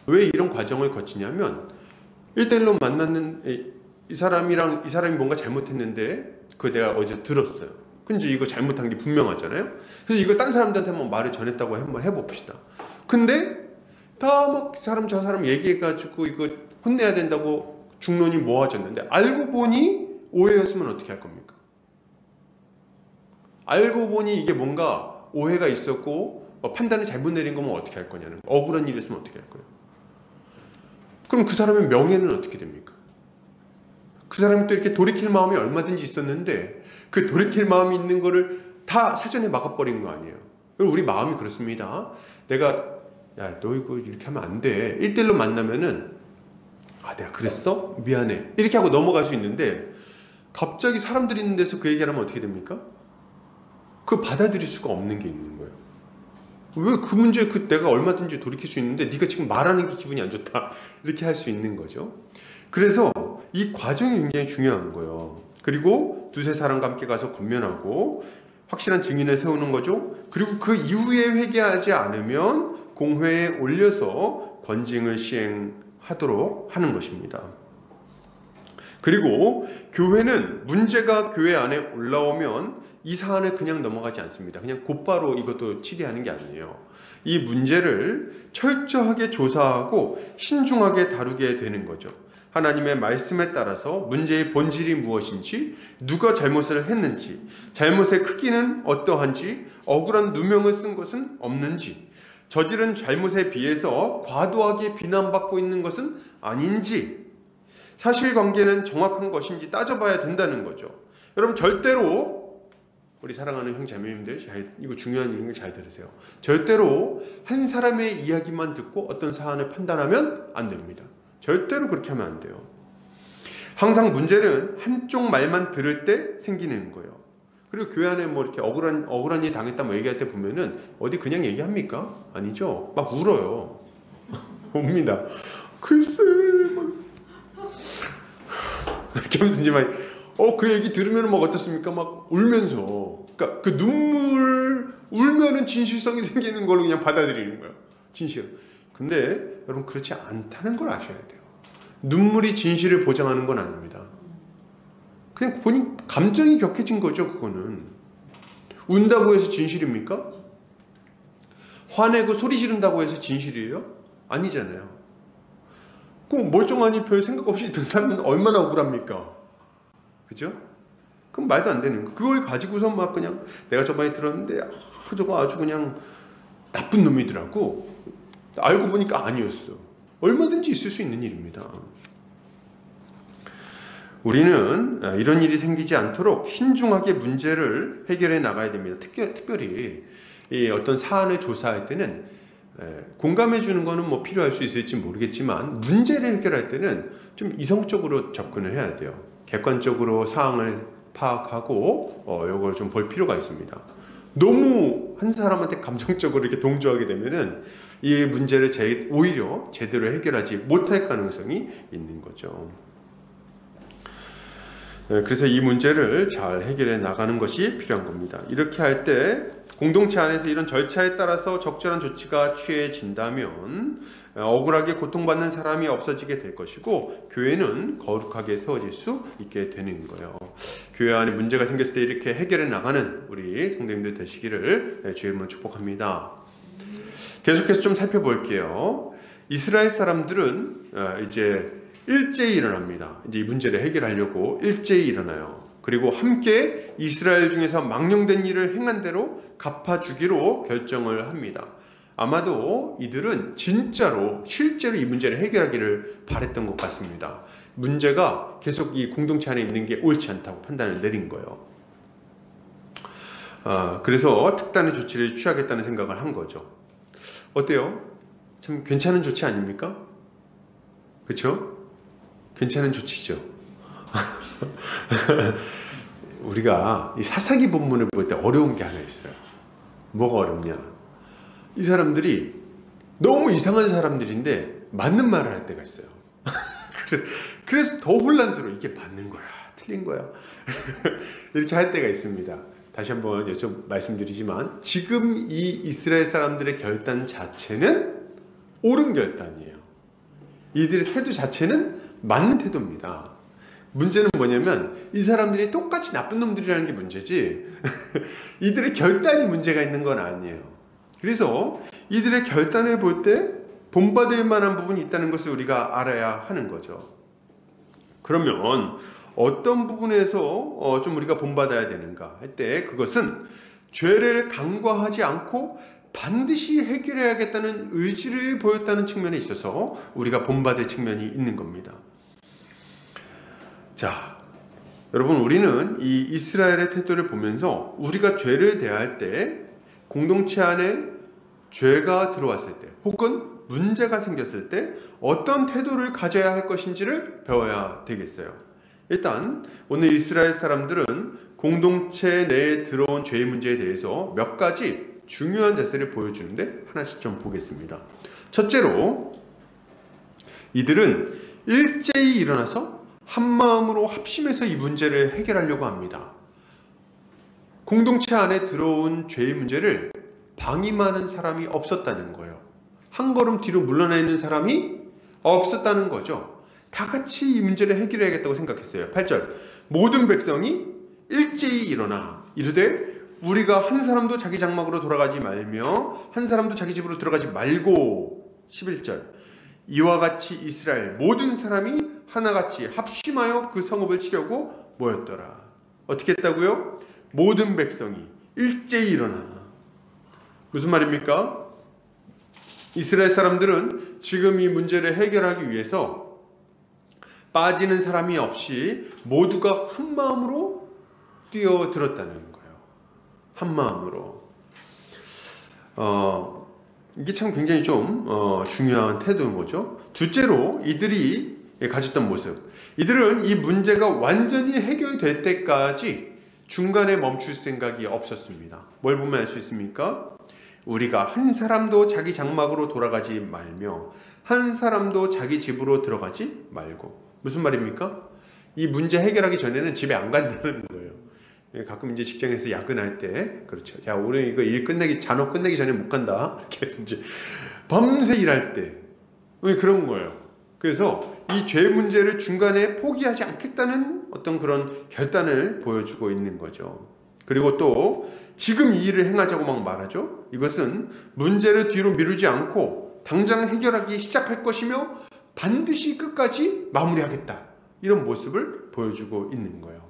왜 이런 과정을 거치냐면 1대1로 만났는 이 사람이 뭔가 잘못했는데 그거 내가 어제 들었어요. 근데 이거 잘못한 게 분명하잖아요. 그래서 이거 딴 사람들한테 한번 말을 전했다고 한번 해봅시다. 근데 다 막 저 사람 얘기해가지고 이거 혼내야 된다고 중론이 모아졌는데 알고 보니 오해였으면 어떻게 할 겁니까? 알고 보니 이게 뭔가 오해가 있었고 판단을 잘못 내린 거면 어떻게 할 거냐는, 억울한 일이 있으면 어떻게 할 거예요? 그럼 그 사람의 명예는 어떻게 됩니까? 그 사람이 또 이렇게 돌이킬 마음이 얼마든지 있었는데 그 돌이킬 마음이 있는 거를 다 사전에 막아버린 거 아니에요. 우리 마음이 그렇습니다. 내가 야, 너 이거 이렇게 하면 안 돼. 1대1로 만나면은 내가 그랬어? 미안해. 이렇게 하고 넘어갈 수 있는데 갑자기 사람들이 있는 데서 그 얘기하면 어떻게 됩니까? 그거 받아들일 수가 없는 게 있는 거예요. 왜 그 문제에 내가 얼마든지 돌이킬 수 있는데 네가 지금 말하는 게 기분이 안 좋다. 이렇게 할 수 있는 거죠. 그래서 이 과정이 굉장히 중요한 거예요. 그리고 두세 사람과 함께 가서 권면하고 확실한 증인을 세우는 거죠. 그리고 그 이후에 회개하지 않으면 공회에 올려서 권징을 시행하도록 하는 것입니다. 그리고 교회는 문제가 교회 안에 올라오면 이 사안을 그냥 넘어가지 않습니다. 그냥 곧바로 이것도 치리하는 게 아니에요. 이 문제를 철저하게 조사하고 신중하게 다루게 되는 거죠. 하나님의 말씀에 따라서 문제의 본질이 무엇인지, 누가 잘못을 했는지, 잘못의 크기는 어떠한지, 억울한 누명을 쓴 것은 없는지, 저지른 잘못에 비해서 과도하게 비난받고 있는 것은 아닌지, 사실관계는 정확한 것인지 따져봐야 된다는 거죠. 여러분, 절대로 우리 사랑하는 형제자매님들, 이거 중요한 일인 걸 잘 들으세요. 절대로 한 사람의 이야기만 듣고 어떤 사안을 판단하면 안 됩니다. 절대로 그렇게 하면 안 돼요. 항상 문제는 한쪽 말만 들을 때 생기는 거예요. 그리고 교회 안에 뭐 이렇게 억울한 일 당했다 뭐 얘기할 때 보면은 어디 그냥 얘기합니까? 아니죠. 막 울어요. 옵니다. 글쎄, 막 이렇게 하면서 이제 막 그 얘기 들으면 막 어떻습니까? 막 울면서. 그러니까 그 울면은 진실성이 생기는 걸로 그냥 받아들이는 거예요. 진실. 근데 여러분, 그렇지 않다는 걸 아셔야 돼요. 눈물이 진실을 보장하는 건 아닙니다. 그냥 본인 감정이 격해진 거죠. 그거는 운다고 해서 진실입니까? 화내고 소리 지른다고 해서 진실이에요? 아니잖아요. 그럼 멀쩡하니 별 생각 없이 있던 사람은 얼마나 억울합니까? 그죠? 그럼 말도 안 되는 거. 그걸 가지고서 막 그냥 내가 저번에 들었는데 저거 아주 그냥 나쁜 놈이더라고. 알고 보니까 아니었어. 얼마든지 있을 수 있는 일입니다. 우리는 이런 일이 생기지 않도록 신중하게 문제를 해결해 나가야 됩니다. 특별히 어떤 사안을 조사할 때는 공감해 주는 거는 뭐 필요할 수 있을지 모르겠지만 문제를 해결할 때는 좀 이성적으로 접근을 해야 돼요. 객관적으로 사항을 파악하고 이걸 좀 볼 필요가 있습니다. 너무 한 사람한테 감정적으로 이렇게 동조하게 되면은 이 문제를 오히려 제대로 해결하지 못할 가능성이 있는 거죠. 그래서 이 문제를 잘 해결해 나가는 것이 필요한 겁니다. 이렇게 할 때 공동체 안에서 이런 절차에 따라서 적절한 조치가 취해진다면 억울하게 고통받는 사람이 없어지게 될 것이고 교회는 거룩하게 세워질 수 있게 되는 거예요. 교회 안에 문제가 생겼을 때 이렇게 해결해 나가는 우리 성도님들 되시기를 주의 이름으로 축복합니다. 계속해서 좀 살펴볼게요. 이스라엘 사람들은 이제 일제히 일어납니다. 이제 이 문제를 해결하려고 일제히 일어나요. 그리고 함께 이스라엘 중에서 망령된 일을 행한 대로 갚아주기로 결정을 합니다. 아마도 이들은 실제로 이 문제를 해결하기를 바랬던 것 같습니다. 문제가 계속 이 공동체 안에 있는 게 옳지 않다고 판단을 내린 거예요. 그래서 특단의 조치를 취하겠다는 생각을 한 거죠. 어때요? 참 괜찮은 조치 아닙니까? 그렇죠? 괜찮은 조치죠. 우리가 이 사사기 본문을 볼 때 어려운 게 하나 있어요. 뭐가 어렵냐? 이 사람들이 너무 이상한 사람들인데 맞는 말을 할 때가 있어요. 그래서 더 혼란스러워. 이게 맞는 거야? 틀린 거야? 이렇게 할 때가 있습니다. 다시 한번 말씀드리지만 지금 이 이스라엘 사람들의 결단 자체는 옳은 결단이에요. 이들의 태도 자체는 맞는 태도입니다. 문제는 뭐냐면 이 사람들이 똑같이 나쁜 놈들이라는 게 문제지 이들의 결단이 문제가 있는 건 아니에요. 그래서 이들의 결단을 볼 때 본받을 만한 부분이 있다는 것을 우리가 알아야 하는 거죠. 그러면 어떤 부분에서 좀 우리가 본받아야 되는가 할 때 그것은 죄를 간과하지 않고 반드시 해결해야겠다는 의지를 보였다는 측면에 있어서 우리가 본받을 측면이 있는 겁니다. 자, 여러분, 우리는 이 이스라엘의 태도를 보면서 우리가 죄를 대할 때 공동체 안에 죄가 들어왔을 때 혹은 문제가 생겼을 때 어떤 태도를 가져야 할 것인지를 배워야 되겠어요. 일단 오늘 이스라엘 사람들은 공동체 내에 들어온 죄의 문제에 대해서 몇 가지 중요한 자세를 보여주는데 하나씩 좀 보겠습니다. 첫째로 이들은 일제히 일어나서 한마음으로 합심해서 이 문제를 해결하려고 합니다. 공동체 안에 들어온 죄의 문제를 방임하는 사람이 없었다는 거예요. 한 걸음 뒤로 물러나 있는 사람이 없었다는 거죠. 다 같이 이 문제를 해결해야겠다고 생각했어요. 8절 모든 백성이 일제히 일어나 이르되 우리가 한 사람도 자기 장막으로 돌아가지 말며 한 사람도 자기 집으로 들어가지 말고 11절 이와 같이 이스라엘 모든 사람이 하나같이 합심하여 그 성읍을 치려고 모였더라. 어떻게 했다고요? 모든 백성이 일제히 일어나. 무슨 말입니까? 이스라엘 사람들은 지금 이 문제를 해결하기 위해서 빠지는 사람이 없이 모두가 한 마음으로 뛰어들었다는 거예요. 한 마음으로. 이게 참 굉장히 좀 중요한 태도인 거죠. 둘째로 이들이 가졌던 모습. 이들은 이 문제가 완전히 해결될 때까지 중간에 멈출 생각이 없었습니다. 뭘 보면 알 수 있습니까? 우리가 한 사람도 자기 장막으로 돌아가지 말며 한 사람도 자기 집으로 들어가지 말고. 무슨 말입니까? 이 문제 해결하기 전에는 집에 안 간다는 거예요. 가끔 이제 직장에서 야근할 때 그렇죠. 자, 오늘 이거 일 끝내기 잔업 끝내기 전에 못 간다. 이렇게 해서 이제 밤새 일할 때 그런 거예요. 그래서 이 죄 문제를 중간에 포기하지 않겠다는 어떤 그런 결단을 보여주고 있는 거죠. 그리고 또 지금 이 일을 행하자고 막 말하죠. 이것은 문제를 뒤로 미루지 않고 당장 해결하기 시작할 것이며 반드시 끝까지 마무리하겠다. 이런 모습을 보여주고 있는 거예요.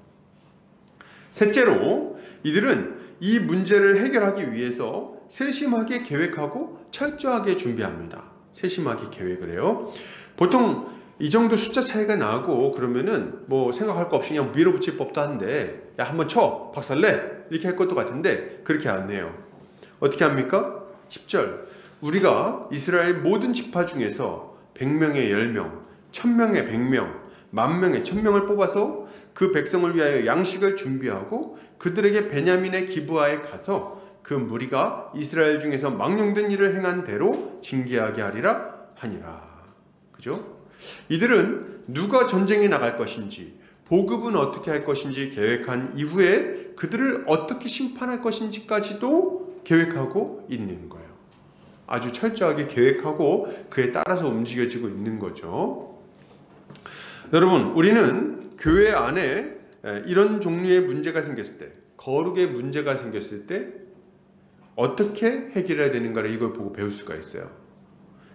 셋째로 이들은 이 문제를 해결하기 위해서 세심하게 계획하고 철저하게 준비합니다. 세심하게 계획을 해요. 보통 이 정도 숫자 차이가 나고 그러면은 뭐 생각할 거 없이 그냥 밀어붙일 법도 한데 야 한번 쳐 박살내 이렇게 할 것도 같은데 그렇게 안 해요. 어떻게 합니까? 10절 우리가 이스라엘 모든 지파 중에서 100명에 10명 1000명에 100명 10,000명에 1000명을 뽑아서 그 백성을 위하여 양식을 준비하고 그들에게 베냐민의 기브아에 가서 그 무리가 이스라엘 중에서 망령된 일을 행한 대로 징계하게 하리라 하니라. 그죠? 이들은 누가 전쟁에 나갈 것인지 보급은 어떻게 할 것인지 계획한 이후에 그들을 어떻게 심판할 것인지까지도 계획하고 있는 거예요. 아주 철저하게 계획하고 그에 따라서 움직여지고 있는 거죠. 여러분, 우리는 교회 안에 이런 종류의 문제가 생겼을 때, 거룩의 문제가 생겼을 때 어떻게 해결해야 되는가를 이걸 보고 배울 수가 있어요.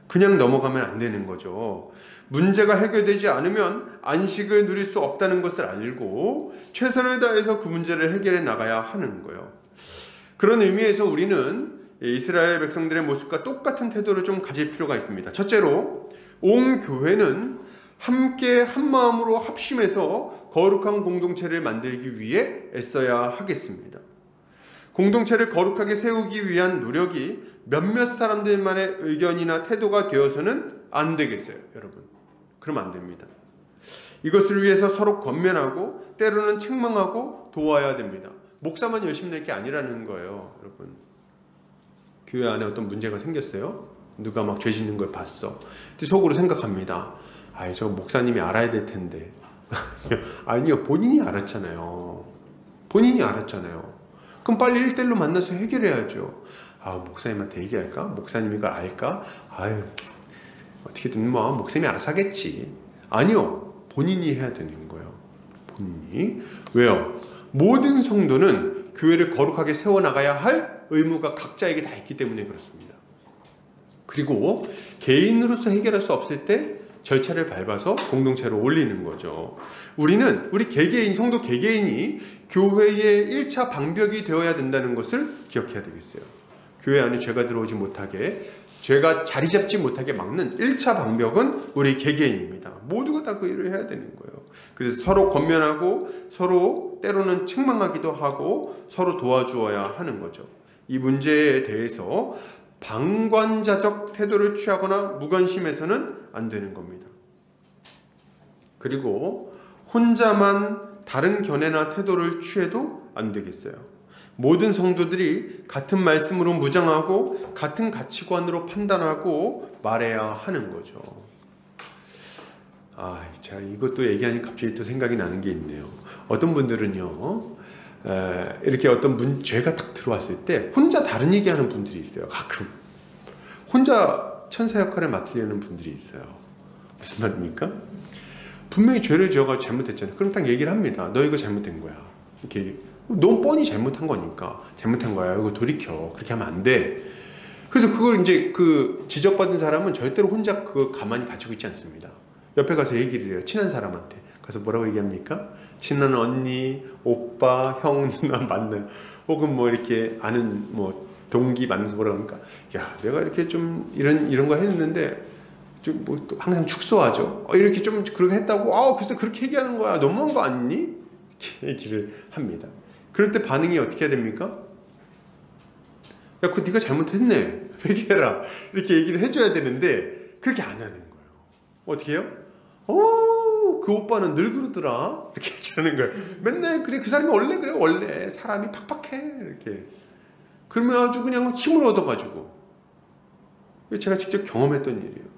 그냥 넘어가면 안 되는 거죠. 문제가 해결되지 않으면 안식을 누릴 수 없다는 것을 알고 최선을 다해서 그 문제를 해결해 나가야 하는 거예요. 그런 의미에서 우리는 이스라엘 백성들의 모습과 똑같은 태도를 좀 가질 필요가 있습니다. 첫째로 온 교회는 함께 한마음으로 합심해서 거룩한 공동체를 만들기 위해 애써야 하겠습니다. 공동체를 거룩하게 세우기 위한 노력이 몇몇 사람들만의 의견이나 태도가 되어서는 안 되겠어요, 여러분. 그러면 안 됩니다. 이것을 위해서 서로 권면하고 때로는 책망하고 도와야 됩니다. 목사만 열심히 낼 게 아니라는 거예요, 여러분. 교회 안에 어떤 문제가 생겼어요. 누가 막 죄 짓는 걸 봤어. 근데 속으로 생각합니다. 아이, 저 목사님이 알아야 될 텐데. 아니요, 본인이 알았잖아요. 본인이 알았잖아요. 그럼 빨리 1대1로 만나서 해결해야죠. 아, 목사님한테 얘기할까? 목사님이 이걸 알까? 아유, 어떻게든 뭐 목사님이 알아서 하겠지. 아니요, 본인이 해야 되는 거예요. 본인이. 왜요? 모든 성도는 교회를 거룩하게 세워나가야 할 의무가 각자에게 다 있기 때문에 그렇습니다. 그리고 개인으로서 해결할 수 없을 때 절차를 밟아서 공동체로 올리는 거죠. 우리는 우리 개개인, 성도 개개인이 교회의 1차 방벽이 되어야 된다는 것을 기억해야 되겠어요. 교회 안에 죄가 들어오지 못하게, 죄가 자리 잡지 못하게 막는 1차 방벽은 우리 개개인입니다. 모두가 다 그 일을 해야 되는 거예요. 그래서 서로 권면하고 서로 때로는 책망하기도 하고 서로 도와주어야 하는 거죠. 이 문제에 대해서 방관자적 태도를 취하거나 무관심해서는 안 되는 겁니다. 그리고 혼자만 다른 견해나 태도를 취해도 안 되겠어요. 모든 성도들이 같은 말씀으로 무장하고 같은 가치관으로 판단하고 말해야 하는 거죠. 자, 이것도 얘기하니 갑자기 또 생각이 나는 게 있네요. 어떤 분들은요, 이렇게 어떤 죄가 딱 들어왔을 때 혼자 다른 얘기하는 분들이 있어요. 가끔 혼자 천사 역할을 맡으려는 분들이 있어요. 무슨 말입니까? 분명히 죄를 지어가지고 잘못했잖아요. 그럼 딱 얘기를 합니다. 너 이거 잘못된 거야. 이렇게 너무 뻔히 잘못한 거니까 잘못한 거야. 이거 돌이켜. 그렇게 하면 안 돼. 그래서 그걸 이제 그 지적받은 사람은 절대로 혼자 그거 가만히 가지고 있지 않습니다. 옆에 가서 얘기를 해요. 친한 사람한테 가서 뭐라고 얘기합니까? 친한 언니, 오빠, 형, 누나 만나, 혹은 뭐 이렇게 아는 뭐 동기 만나서 뭐라고 합니까? 야, 내가 이렇게 좀 이런 거 했는데 좀 뭐 항상 축소하죠. 이렇게 좀 그렇게 했다고. 그래서 그렇게 얘기하는 거야. 너무한 거 아니니? 이렇게 얘기를 합니다. 그럴 때 반응이 어떻게 해야 됩니까? 야, 그거 네가 잘못했네. 회개해라. 이렇게 얘기를 해줘야 되는데 그렇게 안 하는 거예요. 어떻게 해요? 그 오빠는 늘 그러더라. 이렇게 얘기하는 거예요. 맨날 그래. 그 사람이 원래 그래. 원래 사람이 팍팍해. 이렇게. 그러면 아주 그냥 힘을 얻어가지고. 제가 직접 경험했던 일이에요.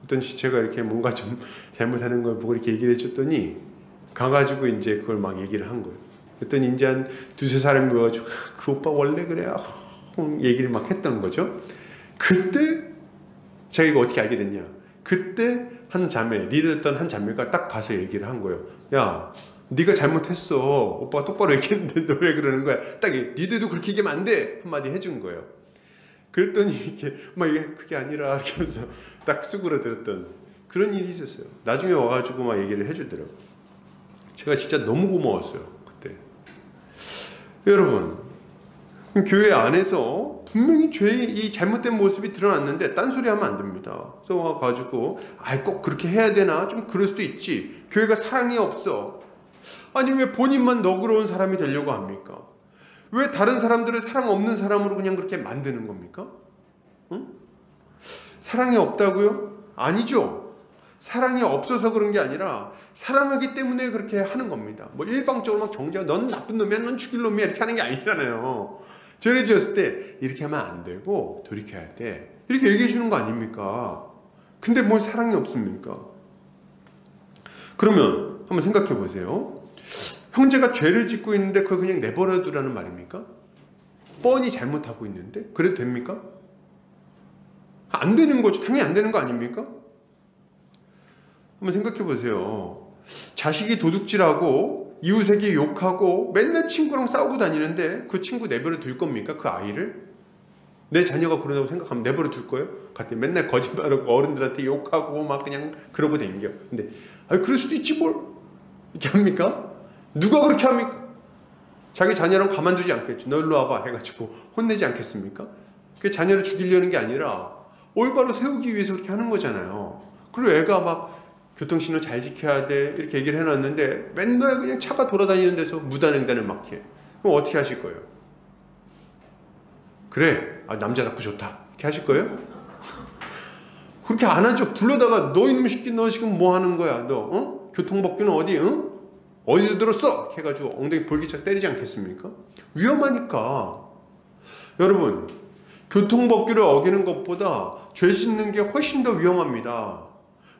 어떤 제가 이렇게 뭔가 좀 잘못하는 걸 보고 이렇게 얘기를 해줬더니 가가지고 이제 그걸 막 얘기를 한 거예요. 그랬더니 이제 한 두세 사람이 모여가지고 그 오빠 원래 그래. 얘기를 막 했던 거죠. 그때 제가 이거 어떻게 알게 됐냐. 그때 한 자매, 리더였던 한 자매가 딱 가서 얘기를 한 거예요. 야, 네가 잘못했어. 오빠가 똑바로 얘기했는데 너 왜 그러는 거야? 딱 니들도 그렇게 얘기하면 안 돼. 한마디 해준 거예요. 그랬더니 이렇게 막 이게 그게 아니라 이렇게 하면서 딱 수그러들었던 그런 일이 있었어요. 나중에 와가지고 막 얘기를 해주더라고요. 제가 진짜 너무 고마웠어요. 그때. 여러분, 교회 안에서 분명히 죄의 이 잘못된 모습이 드러났는데 딴소리 하면 안 됩니다. 그래서 와가지고 꼭 그렇게 해야 되나? 좀 그럴 수도 있지. 교회가 사랑이 없어. 아니 왜 본인만 너그러운 사람이 되려고 합니까? 왜 다른 사람들을 사랑 없는 사람으로 그냥 그렇게 만드는 겁니까? 응? 사랑이 없다고요? 아니죠. 사랑이 없어서 그런 게 아니라 사랑하기 때문에 그렇게 하는 겁니다. 뭐 일방적으로 막 정죄하고 넌 나쁜 놈이야, 넌 죽일 놈이야 이렇게 하는 게 아니잖아요. 죄를 지었을 때 이렇게 하면 안 되고 돌이켜야 돼. 이렇게 얘기해 주는 거 아닙니까? 근데 뭘 사랑이 없습니까? 그러면 한번 생각해 보세요. 형제가 죄를 짓고 있는데 그걸 그냥 내버려 두라는 말입니까? 뻔히 잘못하고 있는데 그래도 됩니까? 안 되는 거죠. 당연히 안 되는 거 아닙니까? 한번 생각해 보세요. 자식이 도둑질하고 이웃에게 욕하고 맨날 친구랑 싸우고 다니는데 그 친구 내버려 둘 겁니까? 그 아이를? 내 자녀가 그러다고 생각하면 내버려 둘 거예요? 같이 맨날 거짓말하고 어른들한테 욕하고 막 그냥 그러고 다니겨. 근데 그럴 수도 있지 뭘 이렇게 합니까? 누가 그렇게 합니까? 자기 자녀랑 가만두지 않겠죠. 너 일로 와봐 해가지고 혼내지 않겠습니까? 그 자녀를 죽이려는 게 아니라 올바로 세우기 위해서 그렇게 하는 거잖아요. 그리고 애가 막 교통신호 잘 지켜야 돼 이렇게 얘기를 해놨는데 맨날 그냥 차가 돌아다니는 데서 무단횡단을 막 해. 그럼 어떻게 하실 거예요? 그래, 남자답고 좋다 이렇게 하실 거예요? 그렇게 안 하죠. 불러다가 너 이놈의 새끼 너 지금 뭐 하는 거야? 너 교통법규는 어디? 어디서 들었어? 해가지고 엉덩이 볼기차 때리지 않겠습니까? 위험하니까. 여러분, 교통법규를 어기는 것보다 죄 짓는 게 훨씬 더 위험합니다.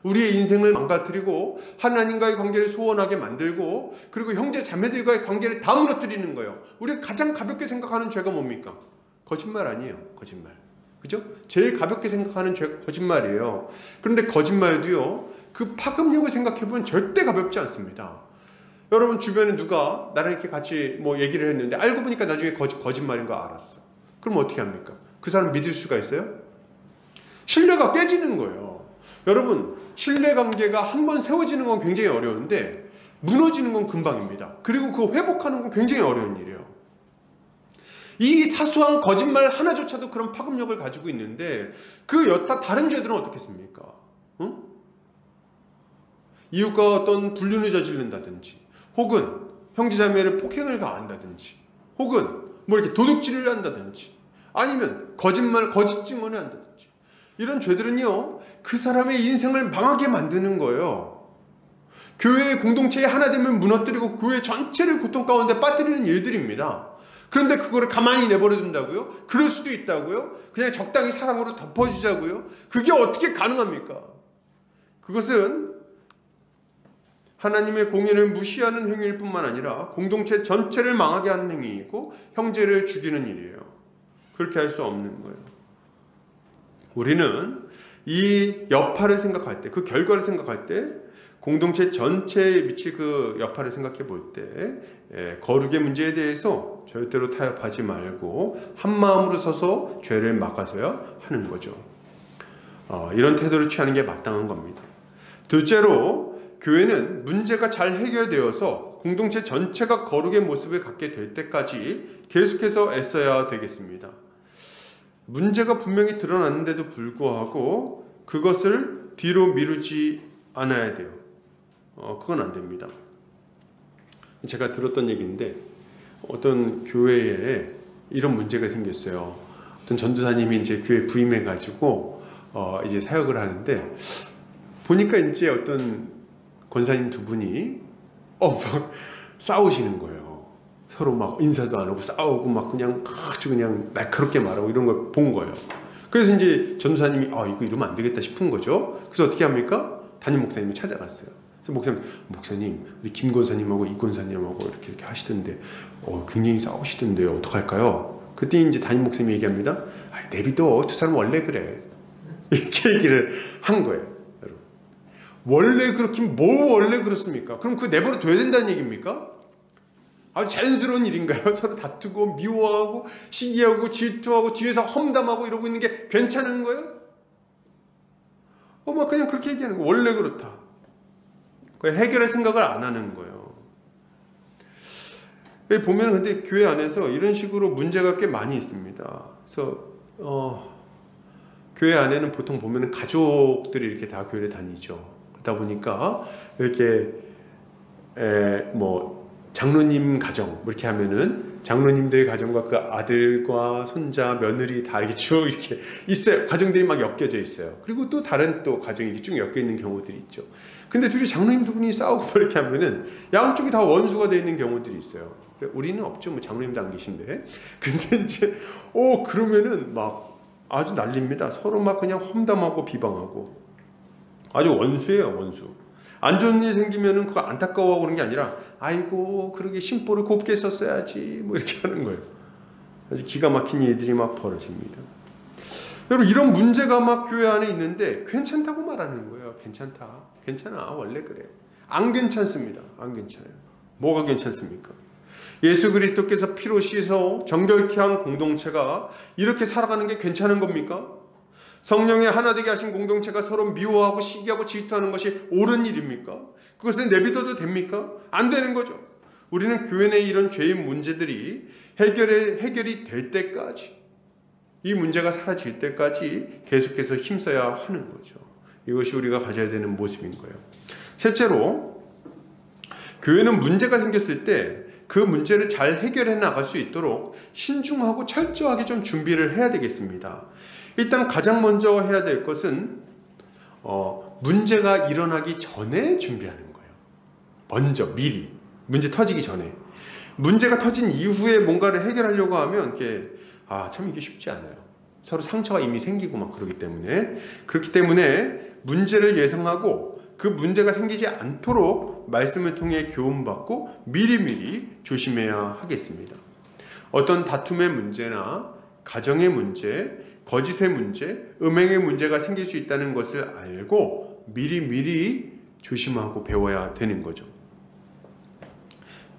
우리의 인생을 망가뜨리고 하나님과의 관계를 소원하게 만들고 그리고 형제 자매들과의 관계를 다 무너뜨리는 거예요. 우리가 가장 가볍게 생각하는 죄가 뭡니까? 거짓말 아니에요. 거짓말. 그죠? 제일 가볍게 생각하는 죄가 거짓말이에요. 그런데 거짓말도요, 그 파급력을 생각해보면 절대 가볍지 않습니다. 여러분 주변에 누가 나랑 이렇게 같이 뭐 얘기를 했는데 알고 보니까 나중에 거짓말인 거 알았어. 그럼 어떻게 합니까? 그 사람 믿을 수가 있어요? 신뢰가 깨지는 거예요. 여러분, 신뢰관계가 한번 세워지는 건 굉장히 어려운데 무너지는 건 금방입니다. 그리고 그거 회복하는 건 굉장히 어려운 일이에요. 이 사소한 거짓말 하나조차도 그런 파급력을 가지고 있는데 그 여타 다른 죄들은 어떻겠습니까? 응? 이웃과 어떤 불륜을 저지른다든지, 혹은 형제자매를 폭행을 가한다든지, 혹은 뭐 이렇게 도둑질을 한다든지, 아니면 거짓말, 거짓 증언을 한다든지, 이런 죄들은요 그 사람의 인생을 망하게 만드는 거예요. 교회의 공동체에 하나 되면 무너뜨리고 교회 전체를 고통 가운데 빠뜨리는 일들입니다. 그런데 그거를 가만히 내버려 둔다고요? 그럴 수도 있다고요? 그냥 적당히 사랑으로 덮어주자고요? 그게 어떻게 가능합니까? 그것은 하나님의 공의를 무시하는 행위일 뿐만 아니라 공동체 전체를 망하게 하는 행위이고 형제를 죽이는 일이에요. 그렇게 할 수 없는 거예요. 우리는 이 여파를 생각할 때, 그 결과를 생각할 때, 공동체 전체에 미칠 그 여파를 생각해 볼 때 거룩의 문제에 대해서 절대로 타협하지 말고 한마음으로 서서 죄를 막아서야 하는 거죠. 이런 태도를 취하는 게 마땅한 겁니다. 둘째로, 교회는 문제가 잘 해결되어서 공동체 전체가 거룩의 모습을 갖게 될 때까지 계속해서 애써야 되겠습니다. 문제가 분명히 드러났는데도 불구하고 그것을 뒤로 미루지 않아야 돼요. 그건 안 됩니다. 제가 들었던 얘기인데 어떤 교회에 이런 문제가 생겼어요. 어떤 전도사님이 이제 교회 부임해가지고 이제 사역을 하는데 보니까 이제 어떤 권사님 두 분이 막 싸우시는 거예요. 서로 막 인사도 안 하고 싸우고 막 그냥 아주 그냥 날카롭게 말하고 이런 걸 본 거예요. 그래서 이제 전도사님이 이거 이러면 안 되겠다 싶은 거죠. 그래서 어떻게 합니까? 담임 목사님을 찾아갔어요. 그래서 목사님, 우리 김 권사님하고 이 권사님하고 이렇게 하시던데 굉장히 싸우시던데요. 어떡할까요? 그때 이제 담임 목사님이 얘기합니다. 내비둬, 두 사람 원래 그래. 이렇게 얘기를 한 거예요. 여러분, 원래 그렇긴 뭐 원래 그렇습니까? 그럼 그거 내버려 둬야 된다는 얘기입니까? 아주 자연스러운 일인가요? 서로 다투고 미워하고 시기하고 질투하고 뒤에서 험담하고 이러고 있는 게 괜찮은 거예요? 막 그냥 그렇게 얘기하는 거. 원래 그렇다. 해결할 생각을 안 하는 거예요. 보면 근데 교회 안에서 이런 식으로 문제가 꽤 많이 있습니다. 그래서 교회 안에는 보통 보면 가족들이 이렇게 다 교회를 다니죠. 그러다 보니까 이렇게 뭐 장로님 가정 뭐 이렇게 하면은 장로님들 가정과 그 아들과 손자, 며느리 다 이렇게 쭉 이렇게 있어요. 가정들이 막 엮여져 있어요. 그리고 또 다른 또 가정이 이렇게 쭉 엮여 있는 경우들이 있죠. 근데 둘이 장로님 두 분이 싸우고 뭐 이렇게 하면은 양쪽이 다 원수가 되어 있는 경우들이 있어요. 우리는 없죠. 뭐 장로님도 안 계신데. 근데 이제 그러면은 막 아주 난립니다. 서로 막 그냥 험담하고 비방하고 아주 원수예요, 원수. 안 좋은 일 생기면은 그거 안타까워하고 그런 게 아니라 아이고 그러게 심보를 곱게 썼어야지 뭐 이렇게 하는 거예요. 아주 기가 막힌 일들이 막 벌어집니다. 여러분, 이런 문제가 막 교회 안에 있는데 괜찮다고 말하는 거예요. 괜찮아, 원래 그래. 안 괜찮습니다. 안 괜찮아요. 뭐가 괜찮습니까? 예수 그리스도께서 피로 씻어 정결케 한 공동체가 이렇게 살아가는 게 괜찮은 겁니까? 성령의 하나 되게 하신 공동체가 서로 미워하고 시기하고 질투하는 것이 옳은 일입니까? 그것을 내비둬도 됩니까? 안 되는 거죠. 우리는 교회 내 이런 죄의 문제들이 해결이 될 때까지, 이 문제가 사라질 때까지 계속해서 힘써야 하는 거죠. 이것이 우리가 가져야 되는 모습인 거예요. 셋째로, 교회는 문제가 생겼을 때 그 문제를 잘 해결해 나갈 수 있도록 신중하고 철저하게 좀 준비를 해야 되겠습니다. 일단 가장 먼저 해야 될 것은 문제가 일어나기 전에 준비하는 거예요. 먼저 미리 문제 터지기 전에. 문제가 터진 이후에 뭔가를 해결하려고 하면 참 이게 쉽지 않아요. 서로 상처가 이미 생기고 막 그러기 때문에. 그렇기 때문에 문제를 예상하고 그 문제가 생기지 않도록 말씀을 통해 교훈받고 미리미리 조심해야 하겠습니다. 어떤 다툼의 문제나 가정의 문제, 거짓의 문제, 음행의 문제가 생길 수 있다는 것을 알고 미리 조심하고 배워야 되는 거죠.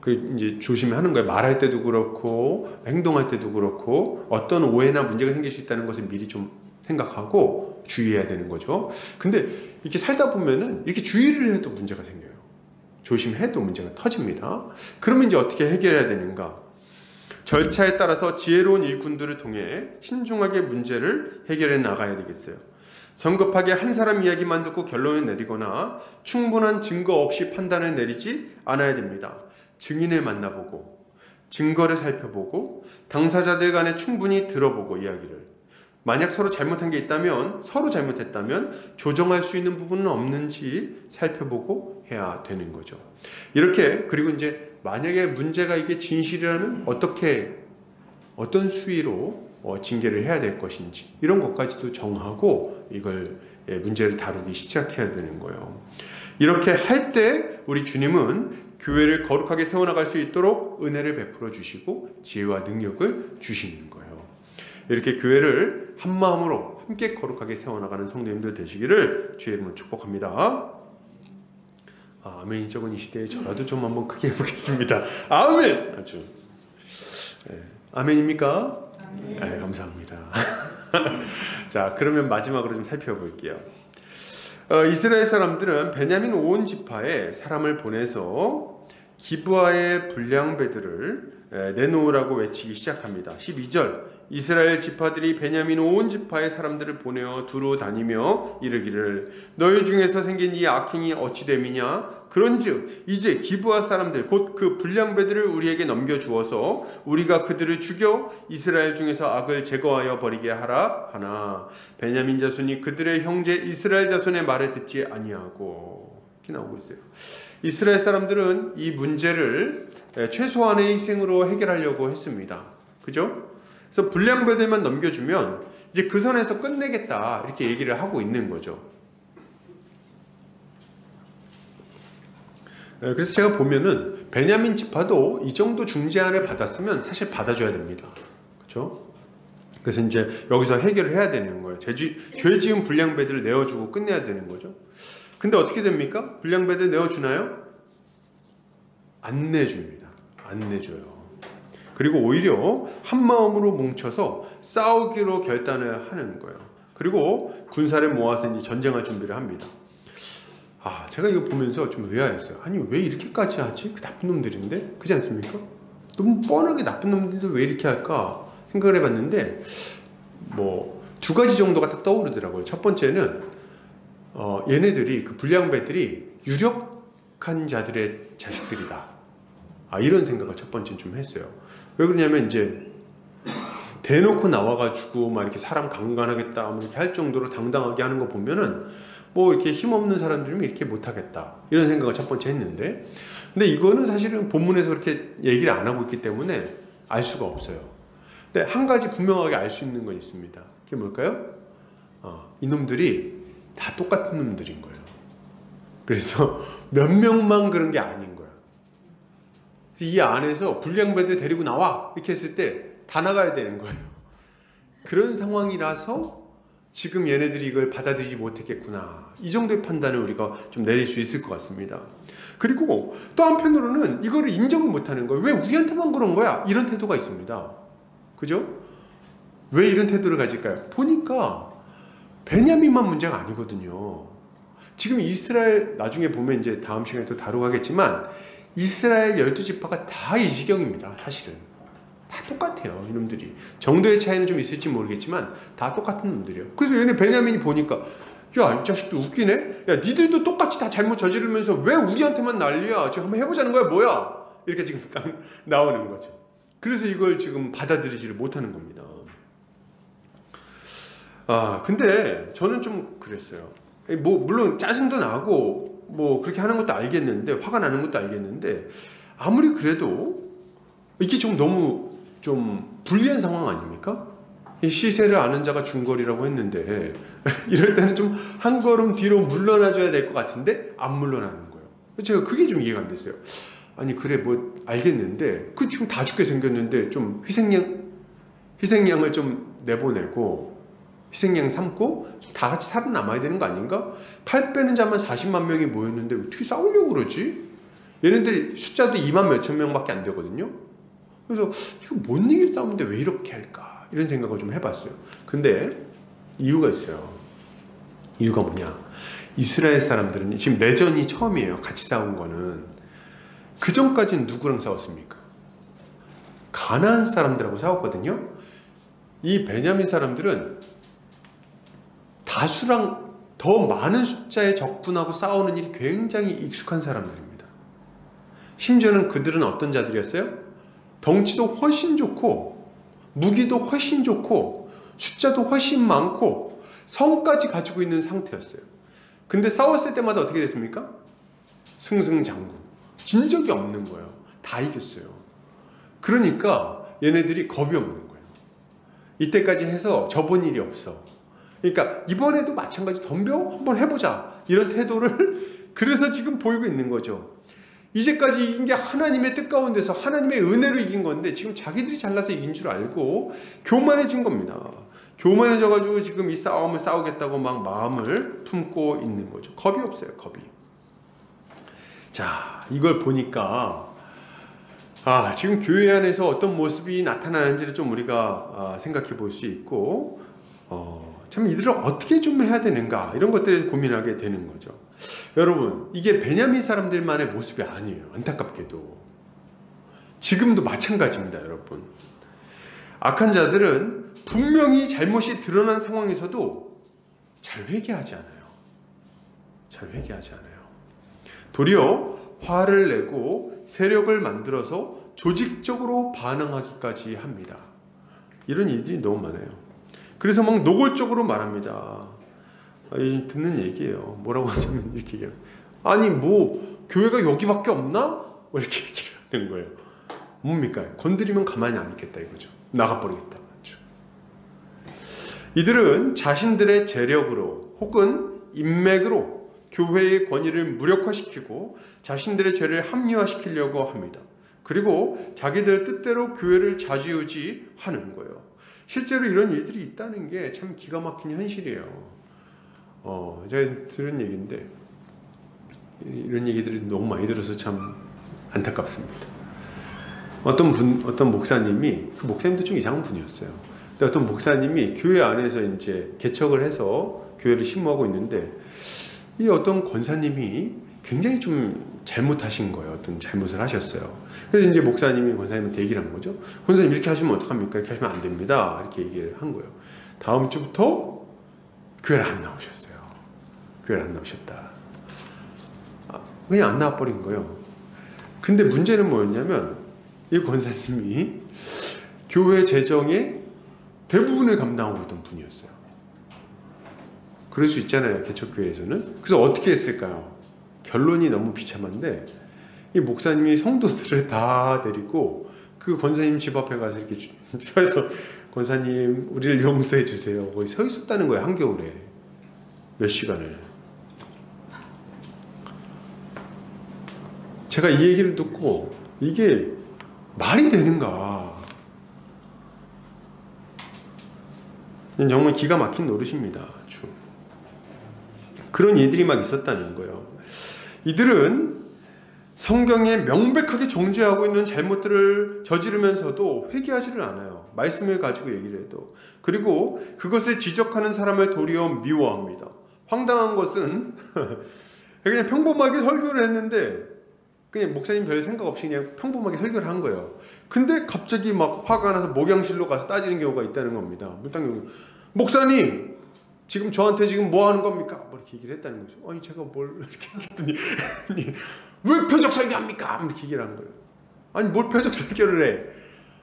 그 이제 조심하는 거예요. 말할 때도 그렇고 행동할 때도 그렇고 어떤 오해나 문제가 생길 수 있다는 것을 미리 좀 생각하고 주의해야 되는 거죠. 근데 이렇게 살다 보면은 이렇게 주의를 해도 문제가 생겨요. 조심해도 문제가 터집니다. 그러면 이제 어떻게 해결해야 되는가? 절차에 따라서 지혜로운 일꾼들을 통해 신중하게 문제를 해결해 나가야 되겠어요. 성급하게 한 사람 이야기만 듣고 결론을 내리거나 충분한 증거 없이 판단을 내리지 않아야 됩니다. 증인을 만나보고 증거를 살펴보고 당사자들 간에 충분히 들어보고 이야기를, 만약 서로 잘못한 게 있다면 서로 잘못했다면 조정할 수 있는 부분은 없는지 살펴보고 해야 되는 거죠. 이렇게, 그리고 이제 만약에 문제가 이게 진실이라면 어떤 수위로 징계를 해야 될 것인지 이런 것까지도 정하고 이걸 문제를 다루기 시작해야 되는 거예요. 이렇게 할 때 우리 주님은 교회를 거룩하게 세워나갈 수 있도록 은혜를 베풀어 주시고 지혜와 능력을 주시는 거예요. 이렇게 교회를 한 마음으로 함께 거룩하게 세워나가는 성도님들 되시기를 주의 이름으로 축복합니다. 아멘이 적은 이 시대에 저라도 좀 한번 크게 해보겠습니다. 아멘! 아주 아멘입니까? 네, 감사합니다. 자, 그러면 마지막으로 좀 살펴볼게요. 이스라엘 사람들은 베냐민 온 지파에 사람을 보내서 기브아의 불량배들을 내놓으라고 외치기 시작합니다. 12절, 이스라엘 지파들이 베냐민 온 지파의 사람들을 보내어 두루 다니며 이르기를 너희 중에서 생긴 이 악행이 어찌 됨이냐? 그런즉 이제 기브아 사람들 곧 그 불량배들을 우리에게 넘겨주어서 우리가 그들을 죽여 이스라엘 중에서 악을 제거하여 버리게 하라 하나 베냐민 자손이 그들의 형제 이스라엘 자손의 말을 듣지 아니하고, 이렇게 나오고 있어요. 이스라엘 사람들은 이 문제를 최소한의 희생으로 해결하려고 했습니다. 그죠? 그래서 불량배들만 넘겨주면 이제 그 선에서 끝내겠다 이렇게 얘기를 하고 있는 거죠. 그래서 제가 보면은 베냐민 지파도 이 정도 중재안을 받았으면 사실 받아줘야 됩니다. 그렇죠? 그래서 이제 여기서 해결을 해야 되는 거예요. 죄 지은 불량배들을 내어주고 끝내야 되는 거죠. 근데 어떻게 됩니까? 불량배들 내어주나요? 안 내줍니다. 안 내줘요. 그리고 오히려 한 마음으로 뭉쳐서 싸우기로 결단을 하는 거예요. 그리고 군사를 모아서 이제 전쟁할 준비를 합니다. 제가 이거 보면서 좀 의아했어요. 아니, 왜 이렇게까지 하지? 그 나쁜 놈들인데? 그렇지 않습니까? 너무 뻔하게 나쁜 놈들도 왜 이렇게 할까 생각을 해봤는데, 두 가지 정도가 딱 떠오르더라고요. 첫 번째는 얘네들이, 그 불량배들이 유력한 자들의 자식들이다. 이런 생각을 첫 번째는 좀 했어요. 왜 그러냐면 이제 대놓고 나와가지고 막 이렇게 사람 강간하겠다 뭐 이렇게 할 정도로 당당하게 하는 거 보면은 이렇게 힘없는 사람들이면 이렇게 못하겠다 이런 생각을 첫 번째 했는데, 근데 이거는 사실은 본문에서 그렇게 얘기를 안 하고 있기 때문에 알 수가 없어요. 근데 한 가지 분명하게 알 수 있는 건 있습니다. 그게 뭘까요? 이놈들이 다 똑같은 놈들인 거예요. 그래서 몇 명만 그런 게 아닌 거예요. 이 안에서 불량배들 데리고 나와 이렇게 했을 때 다 나가야 되는 거예요. 그런 상황이라서 지금 얘네들이 이걸 받아들이지 못했겠구나, 이 정도의 판단을 우리가 좀 내릴 수 있을 것 같습니다. 그리고 또 한편으로는 이거를 인정을 못하는 거예요. 왜 우리한테만 그런 거야? 이런 태도가 있습니다. 그죠? 왜 이런 태도를 가질까요? 보니까 베냐민만 문제가 아니거든요. 지금 이스라엘, 나중에 보면 이제 다음 시간에 또 다루고 하겠지만 이스라엘 12지파가 다 이 지경입니다. 사실은 다 똑같아요. 이놈들이 정도의 차이는 좀 있을지 모르겠지만 다 똑같은 놈들이에요. 그래서 얘네 베냐민이 보니까 야, 이 자식도 웃기네? 야, 니들도 똑같이 다 잘못 저지르면서 왜 우리한테만 난리야? 지금 한번 해보자는 거야 뭐야? 이렇게 지금 딱 나오는 거죠. 그래서 이걸 지금 받아들이지를 못하는 겁니다. 근데 저는 좀 그랬어요. 물론 짜증도 나고 그렇게 하는 것도 알겠는데, 화가 나는 것도 알겠는데, 아무리 그래도 이게 좀 너무 좀 불리한 상황 아닙니까? 이 시세를 아는 자가 중거리라고 했는데 이럴 때는 좀 한 걸음 뒤로 물러나줘야 될 것 같은데 안 물러나는 거예요. 제가 그게 좀 이해가 안 됐어요. 아니 그래 알겠는데 그 지금 다 죽게 생겼는데 좀 희생양을 좀 내보내고 희생양 삼고 다 같이 살아남아야 되는 거 아닌가? 칼 빼는 자만 40만 명이 모였는데 어떻게 싸우려고 그러지? 얘네들이 숫자도 2만 몇천 명밖에 안 되거든요. 그래서 이거 뭔 얘기를 싸우는데 왜 이렇게 할까? 이런 생각을 좀 해봤어요. 근데 이유가 있어요. 이유가 뭐냐? 이스라엘 사람들은 지금 내전이 처음이에요. 같이 싸운 거는. 그 전까지는 누구랑 싸웠습니까? 가나안 사람들하고 싸웠거든요. 이 베냐민 사람들은 다수랑 더 많은 숫자의 적군하고 싸우는 일이 굉장히 익숙한 사람들입니다. 심지어는 그들은 어떤 자들이었어요? 덩치도 훨씬 좋고 무기도 훨씬 좋고 숫자도 훨씬 많고 성까지 가지고 있는 상태였어요. 근데 싸웠을 때마다 어떻게 됐습니까? 승승장구. 진 적이 없는 거예요. 다 이겼어요. 그러니까 얘네들이 겁이 없는 거예요. 이때까지 해서 져본 일이 없어. 그러니까 이번에도 마찬가지 덤벼? 한번 해보자. 이런 태도를 그래서 지금 보이고 있는 거죠. 이제까지 이긴 게 하나님의 뜻 가운데서 하나님의 은혜로 이긴 건데 지금 자기들이 잘나서 이긴 줄 알고 교만해진 겁니다. 교만해져가지고 지금 이 싸움을 싸우겠다고 막 마음을 품고 있는 거죠. 겁이 없어요. 겁이. 자, 이걸 보니까 지금 교회 안에서 어떤 모습이 나타나는지를 좀 우리가 생각해 볼 수 있고 참 이들을 어떻게 좀 해야 되는가 이런 것들에 고민하게 되는 거죠. 여러분, 이게 베냐민 사람들만의 모습이 아니에요. 안타깝게도 지금도 마찬가지입니다. 여러분, 악한 자들은 분명히 잘못이 드러난 상황에서도 잘 회개하지 않아요. 잘 회개하지 않아요. 도리어 화를 내고 세력을 만들어서 조직적으로 반항하기까지 합니다. 이런 일들이 너무 많아요. 그래서 막 노골적으로 말합니다. 듣는 얘기예요. 뭐라고 하냐면 이렇게 얘기해요. 아니 뭐 교회가 여기밖에 없나? 뭐 이렇게 얘기를 하는 거예요. 뭡니까? 건드리면 가만히 안 있겠다 이거죠. 나가버리겠다. 그렇죠? 이들은 자신들의 재력으로 혹은 인맥으로 교회의 권위를 무력화시키고 자신들의 죄를 합리화시키려고 합니다. 그리고 자기들 뜻대로 교회를 좌지우지하는 거예요. 실제로 이런 일들이 있다는 게 참 기가 막힌 현실이에요. 제가 들은 얘기인데 이런 얘기들이 너무 많이 들어서 참 안타깝습니다. 어떤 목사님이, 그 목사님도 좀 이상한 분이었어요. 근데 어떤 목사님이 교회 안에서 이제 개척을 해서 교회를 심무하고 있는데 이 어떤 권사님이 굉장히 좀 잘못하신 거예요. 어떤 잘못을 하셨어요. 그래서 이제 목사님이 권사님한테 얘기를 한 거죠. 권사님 이렇게 하시면 어떡합니까? 이렇게 하시면 안 됩니다. 이렇게 얘기를 한 거예요. 다음 주부터 교회를 안 나오셨어요. 교회를 안 나오셨다. 그냥 안 나와버린 거예요. 근데 문제는 뭐였냐면 이 권사님이 교회 재정의 대부분을 감당하고 있던 분이었어요. 그럴 수 있잖아요. 개척교회에서는. 그래서 어떻게 했을까요? 결론이 너무 비참한데 이 목사님이 성도들을 다 데리고 그 권사님 집 앞에 가서 이렇게 서서 권사님 우리를 용서해 주세요. 거기 서 있었다는 거예요. 한겨울에 몇 시간을. 제가 이 얘기를 듣고 이게 말이 되는가. 정말 기가 막힌 노릇입니다. 아주. 그런 일들이 막 있었다는 거예요. 이들은 성경에 명백하게 정죄하고 있는 잘못들을 저지르면서도 회개하지를 않아요. 말씀을 가지고 얘기를 해도. 그리고 그것을 지적하는 사람을 도리어 미워합니다. 황당한 것은 그냥 평범하게 설교를 했는데 그냥 목사님 별 생각 없이 그냥 평범하게 설교를 한 거예요. 근데 갑자기 막 화가 나서 목양실로 가서 따지는 경우가 있다는 겁니다. 물당 목사님 지금 저한테 지금 뭐 하는 겁니까? 뭐 이렇게 얘기를 했다는 거죠. 아니 제가 뭘 이렇게 했더니 왜 표적 설교합니까? 이렇게 얘기를 한 거예요. 아니 뭘 표적 설교를 해?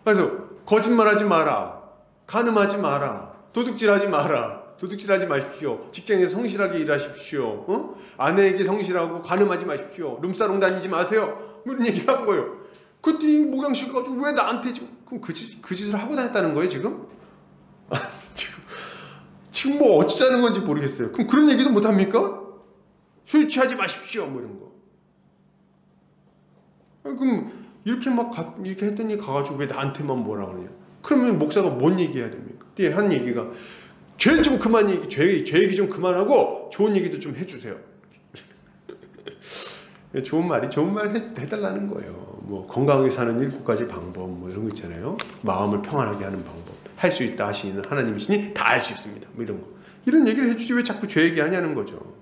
그래서 거짓말하지 마라, 간음하지 마라, 도둑질하지 마라, 도둑질하지 마십시오. 직장에서 성실하게 일하십시오. 아내에게 성실하고 간음하지 마십시오. 룸사롱 다니지 마세요. 뭐 이런 얘기를 한 거예요. 그때 목양실 가지고 왜 나한테 지금 그럼 그 짓을 하고 다녔다는 거예요 지금? 지금 뭐 어쩌자는 건지 모르겠어요. 그럼 그런 얘기도 못 합니까? 술 취하지 마십시오. 뭐 이런 거. 그럼 이렇게 막 이렇게 했더니 가가지고 왜 나한테만 뭐라 그러냐? 그러면 목사가 뭔 얘기해야 됩니까? 뒤에 한 얘기가 죄 좀 그만 죄 얘기 좀 그만하고 좋은 얘기도 좀 해주세요. 좋은 말 해달라는 거예요. 뭐 건강하게 사는 7가지 방법 뭐 이런 거 있잖아요. 마음을 평안하게 하는 방법, 할 수 있다 하시는 하나님이시니 다 할 수 있습니다. 뭐 이런 거, 이런 얘기를 해주지 왜 자꾸 죄 얘기하냐는 거죠.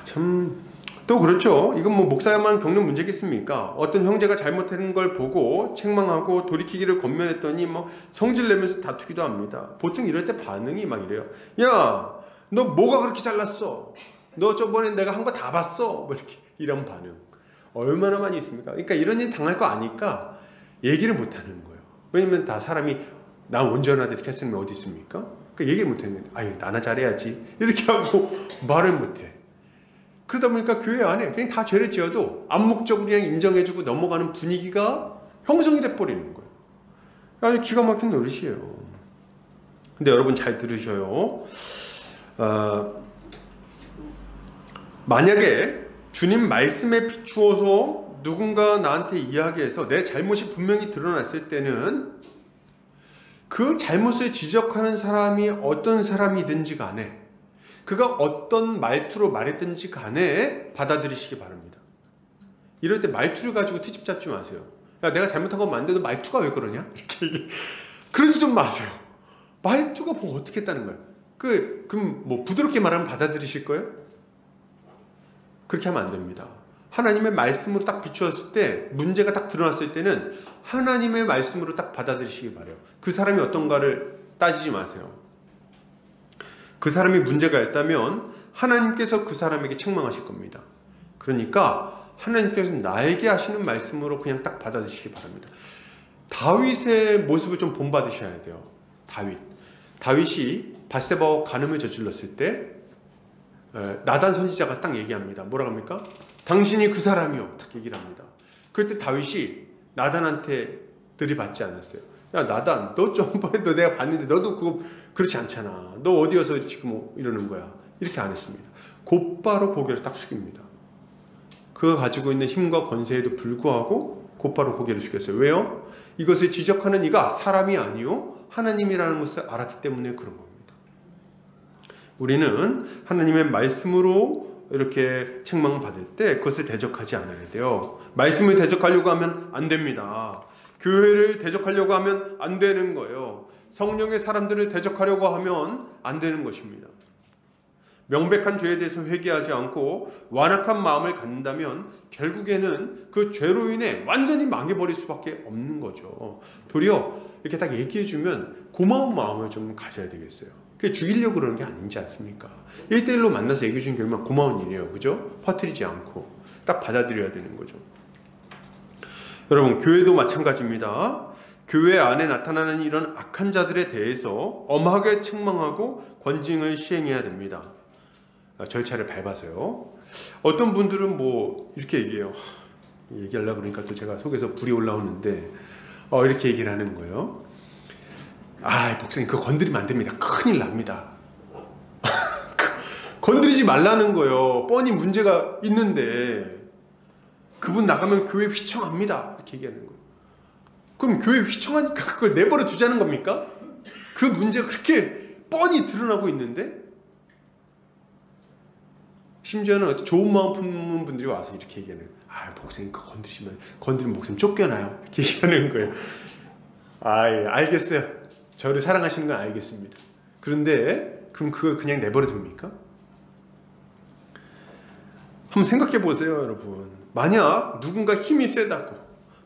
참 또 그렇죠. 이건 뭐 목사만 겪는 문제겠습니까? 어떤 형제가 잘못한 걸 보고 책망하고 돌이키기를 권면했더니 뭐 성질 내면서 다투기도 합니다. 보통 이럴 때 반응이 막 이래요. 야, 너 뭐가 그렇게 잘났어? 너 저번에 내가 한 거 다 봤어? 뭐 이렇게, 이런 반응 얼마나 많이 있습니까? 그러니까 이런 일 당할 거 아니까 얘기를 못 하는 거예요. 왜냐면 다 사람이 나 온전하다 이렇게 했으면 어디 있습니까? 그러니까 얘기를 못 했는데, 아유 나나 잘해야지 이렇게 하고 말을 못 해. 그러다 보니까 교회 안에 그냥 다 죄를 지어도 암묵적으로 그냥 인정해주고 넘어가는 분위기가 형성이 돼버리는 거예요. 아주 기가 막힌 노릇이에요. 근데 여러분 잘 들으셔요. 만약에 주님 말씀에 비추어서 누군가 나한테 이야기해서 내 잘못이 분명히 드러났을 때는 그 잘못을 지적하는 사람이 어떤 사람이든지 간에, 그가 어떤 말투로 말했든지 간에 받아들이시기 바랍니다. 이럴 때 말투를 가지고 트집 잡지 마세요. 야, 내가 잘못한 건 맞는데 너 말투가 왜 그러냐? 이렇게 그러지 좀 마세요. 말투가 뭐 어떻게 했다는 거예요? 그럼 뭐 부드럽게 말하면 받아들이실 거예요? 그렇게 하면 안 됩니다. 하나님의 말씀으로 딱 비추었을 때, 문제가 딱 드러났을 때는 하나님의 말씀으로 딱 받아들이시기 바라요. 그 사람이 어떤가를 따지지 마세요. 그 사람이 문제가 있다면 하나님께서 그 사람에게 책망하실 겁니다. 그러니까 하나님께서 나에게 하시는 말씀으로 그냥 딱 받아들이시기 바랍니다. 다윗의 모습을 좀 본받으셔야 돼요. 다윗이 밧세바와 간음을 저질렀을 때 나단 선지자가 딱 얘기합니다. 뭐라고 합니까? 당신이 그 사람이요, 딱 얘기를 합니다. 그때 다윗이 나단한테 들이받지 않았어요. 야 나단, 너 저번에 너 내가 봤는데 너도 그거 그렇지 않잖아. 너 어디여서 지금 이러는 거야. 이렇게 안 했습니다. 곧바로 고개를 딱 숙입니다. 그가 가지고 있는 힘과 권세에도 불구하고 곧바로 고개를 숙였어요. 왜요? 이것을 지적하는 이가 사람이 아니요 하나님이라는 것을 알았기 때문에 그런 겁니다. 우리는 하나님의 말씀으로 이렇게 책망받을 때 그것을 대적하지 않아야 돼요. 말씀을 대적하려고 하면 안 됩니다. 교회를 대적하려고 하면 안 되는 거예요. 성령의 사람들을 대적하려고 하면 안 되는 것입니다. 명백한 죄에 대해서 회개하지 않고 완악한 마음을 갖는다면 결국에는 그 죄로 인해 완전히 망해버릴 수밖에 없는 거죠. 도리어 이렇게 딱 얘기해주면 고마운 마음을 좀 가져야 되겠어요. 그게 죽이려고 그러는 게 아니지 않습니까? 1대1로 만나서 얘기해주는 게 얼마나 고마운 일이에요. 그죠? 퍼뜨리지 않고 딱 받아들여야 되는 거죠. 여러분, 교회도 마찬가지입니다. 교회 안에 나타나는 이런 악한 자들에 대해서 엄하게 책망하고 권징을 시행해야 됩니다. 절차를 밟아서요. 어떤 분들은 뭐 이렇게 얘기해요. 얘기하려고 그러니까 또 제가 속에서 불이 올라오는데 이렇게 얘기를 하는 거예요. 목사님 그거 건드리면 안 됩니다. 큰일 납니다. 건드리지 말라는 거예요. 뻔히 문제가 있는데 그분 나가면 교회 휘청합니다. 이렇게 얘기하는 거예요. 그럼 교회 휘청하니까 그걸 내버려 두자는 겁니까? 그 문제가 그렇게 뻔히 드러나고 있는데, 심지어는 좋은 마음 품는 분들이 와서 이렇게 얘기하는 거예요. 목사님 그거 건드리면 목사님 쫓겨나요. 이렇게 얘기하는 거예요. 예, 알겠어요. 저를 사랑하시는 건 알겠습니다. 그런데 그럼 그걸 그냥 내버려 둡니까? 한번 생각해 보세요, 여러분. 만약 누군가 힘이 세다고,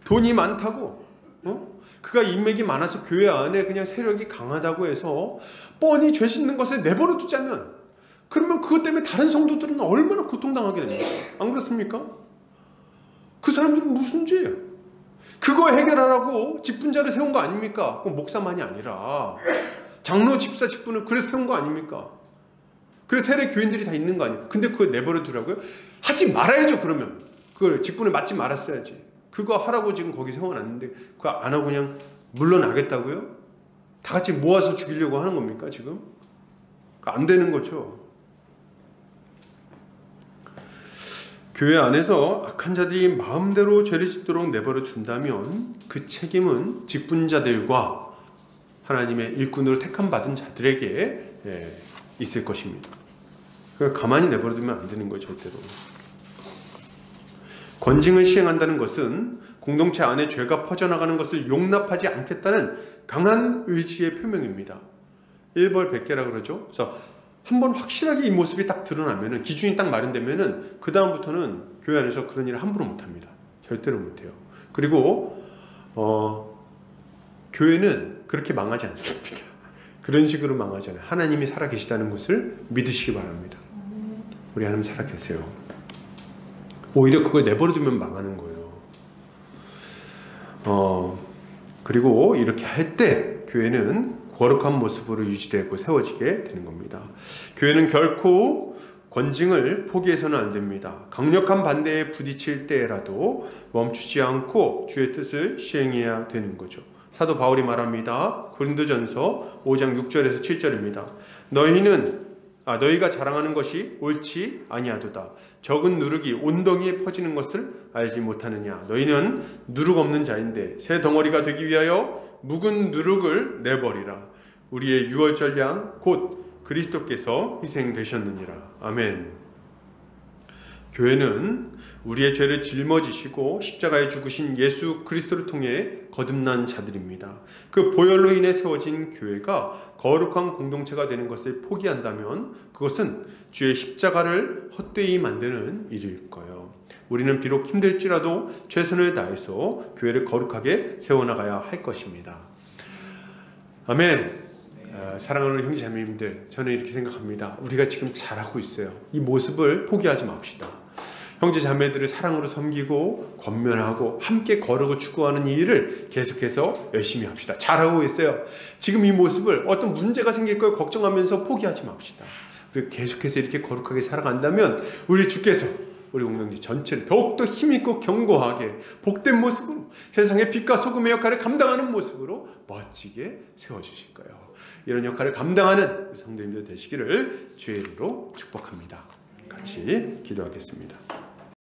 돈이 많다고, 그가 인맥이 많아서 교회 안에 그냥 세력이 강하다고 해서 뻔히 죄 짓는 것을 내버려 두자면, 그러면 그것 때문에 다른 성도들은 얼마나 고통당하게 됩니까? 안 그렇습니까? 그 사람들은 무슨 죄예요? 그거 해결하라고 직분자를 세운 거 아닙니까? 꼭 목사만이 아니라 장로, 집사, 직분을 그래서 세운 거 아닙니까? 그래서 세례 교인들이 다 있는 거 아닙니까? 근데 그걸 내버려 두라고요? 하지 말아야죠. 그러면 그걸 직분을 맡지 말았어야지. 그거 하라고 지금 거기 세워놨는데 그거 안 하고 그냥 물러나겠다고요? 다 같이 모아서 죽이려고 하는 겁니까 지금? 안 되는 거죠. 교회 안에서 악한 자들이 마음대로 죄를 짓도록 내버려 둔다면 그 책임은 직분자들과 하나님의 일꾼으로 택함 받은 자들에게 있을 것입니다. 가만히 내버려두면 안 되는 거예요. 절대로. 권징을 시행한다는 것은 공동체 안에 죄가 퍼져나가는 것을 용납하지 않겠다는 강한 의지의 표명입니다. 1벌100개라 그러죠. 그래서 한번 확실하게 이 모습이 딱 드러나면은, 기준이 딱 마련되면은 그 다음부터는 교회 안에서 그런 일을 함부로 못합니다. 절대로 못해요. 그리고 교회는 그렇게 망하지 않습니다. 그런 식으로 망하지 않아요. 하나님이 살아계시다는 것을 믿으시기 바랍니다. 우리 하나님 살아계세요. 오히려 그걸 내버려두면 망하는 거예요. 그리고 이렇게 할 때 교회는 거룩한 모습으로 유지되고 세워지게 되는 겁니다. 교회는 결코 권징을 포기해서는 안 됩니다. 강력한 반대에 부딪힐 때라도 멈추지 않고 주의 뜻을 시행해야 되는 거죠. 사도 바울이 말합니다. 고린도전서 5장 6절에서 7절입니다. 너희가 자랑하는 것이 옳지 아니하도다. 적은 누룩이 온 덩이에 퍼지는 것을 알지 못하느냐. 너희는 누룩 없는 자인데 새 덩어리가 되기 위하여 묵은 누룩을 내버리라. 우리의 유월절 양 곧 그리스도께서 희생되셨느니라. 아멘. 교회는 우리의 죄를 짊어지시고 십자가에 죽으신 예수 그리스도를 통해 거듭난 자들입니다. 그 보혈로 인해 세워진 교회가 거룩한 공동체가 되는 것을 포기한다면 그것은 주의 십자가를 헛되이 만드는 일일 거예요. 우리는 비록 힘들지라도 최선을 다해서 교회를 거룩하게 세워나가야 할 것입니다. 아멘. 사랑하는 형제 자매님들, 저는 이렇게 생각합니다. 우리가 지금 잘하고 있어요. 이 모습을 포기하지 맙시다. 형제 자매들을 사랑으로 섬기고 권면하고 함께 거룩을 추구하는 이 일을 계속해서 열심히 합시다. 잘하고 있어요. 지금 이 모습을 어떤 문제가 생길 걸 걱정하면서 포기하지 맙시다. 그리고 계속해서 이렇게 거룩하게 살아간다면 우리 주께서 우리 공동체 전체를 더욱더 힘있고 견고하게 복된 모습으로 세상의 빛과 소금의 역할을 감당하는 모습으로 멋지게 세워주실 거예요. 이런 역할을 감당하는 성도님들 되시기를 주의 이름으로 축복합니다. 같이 기도하겠습니다.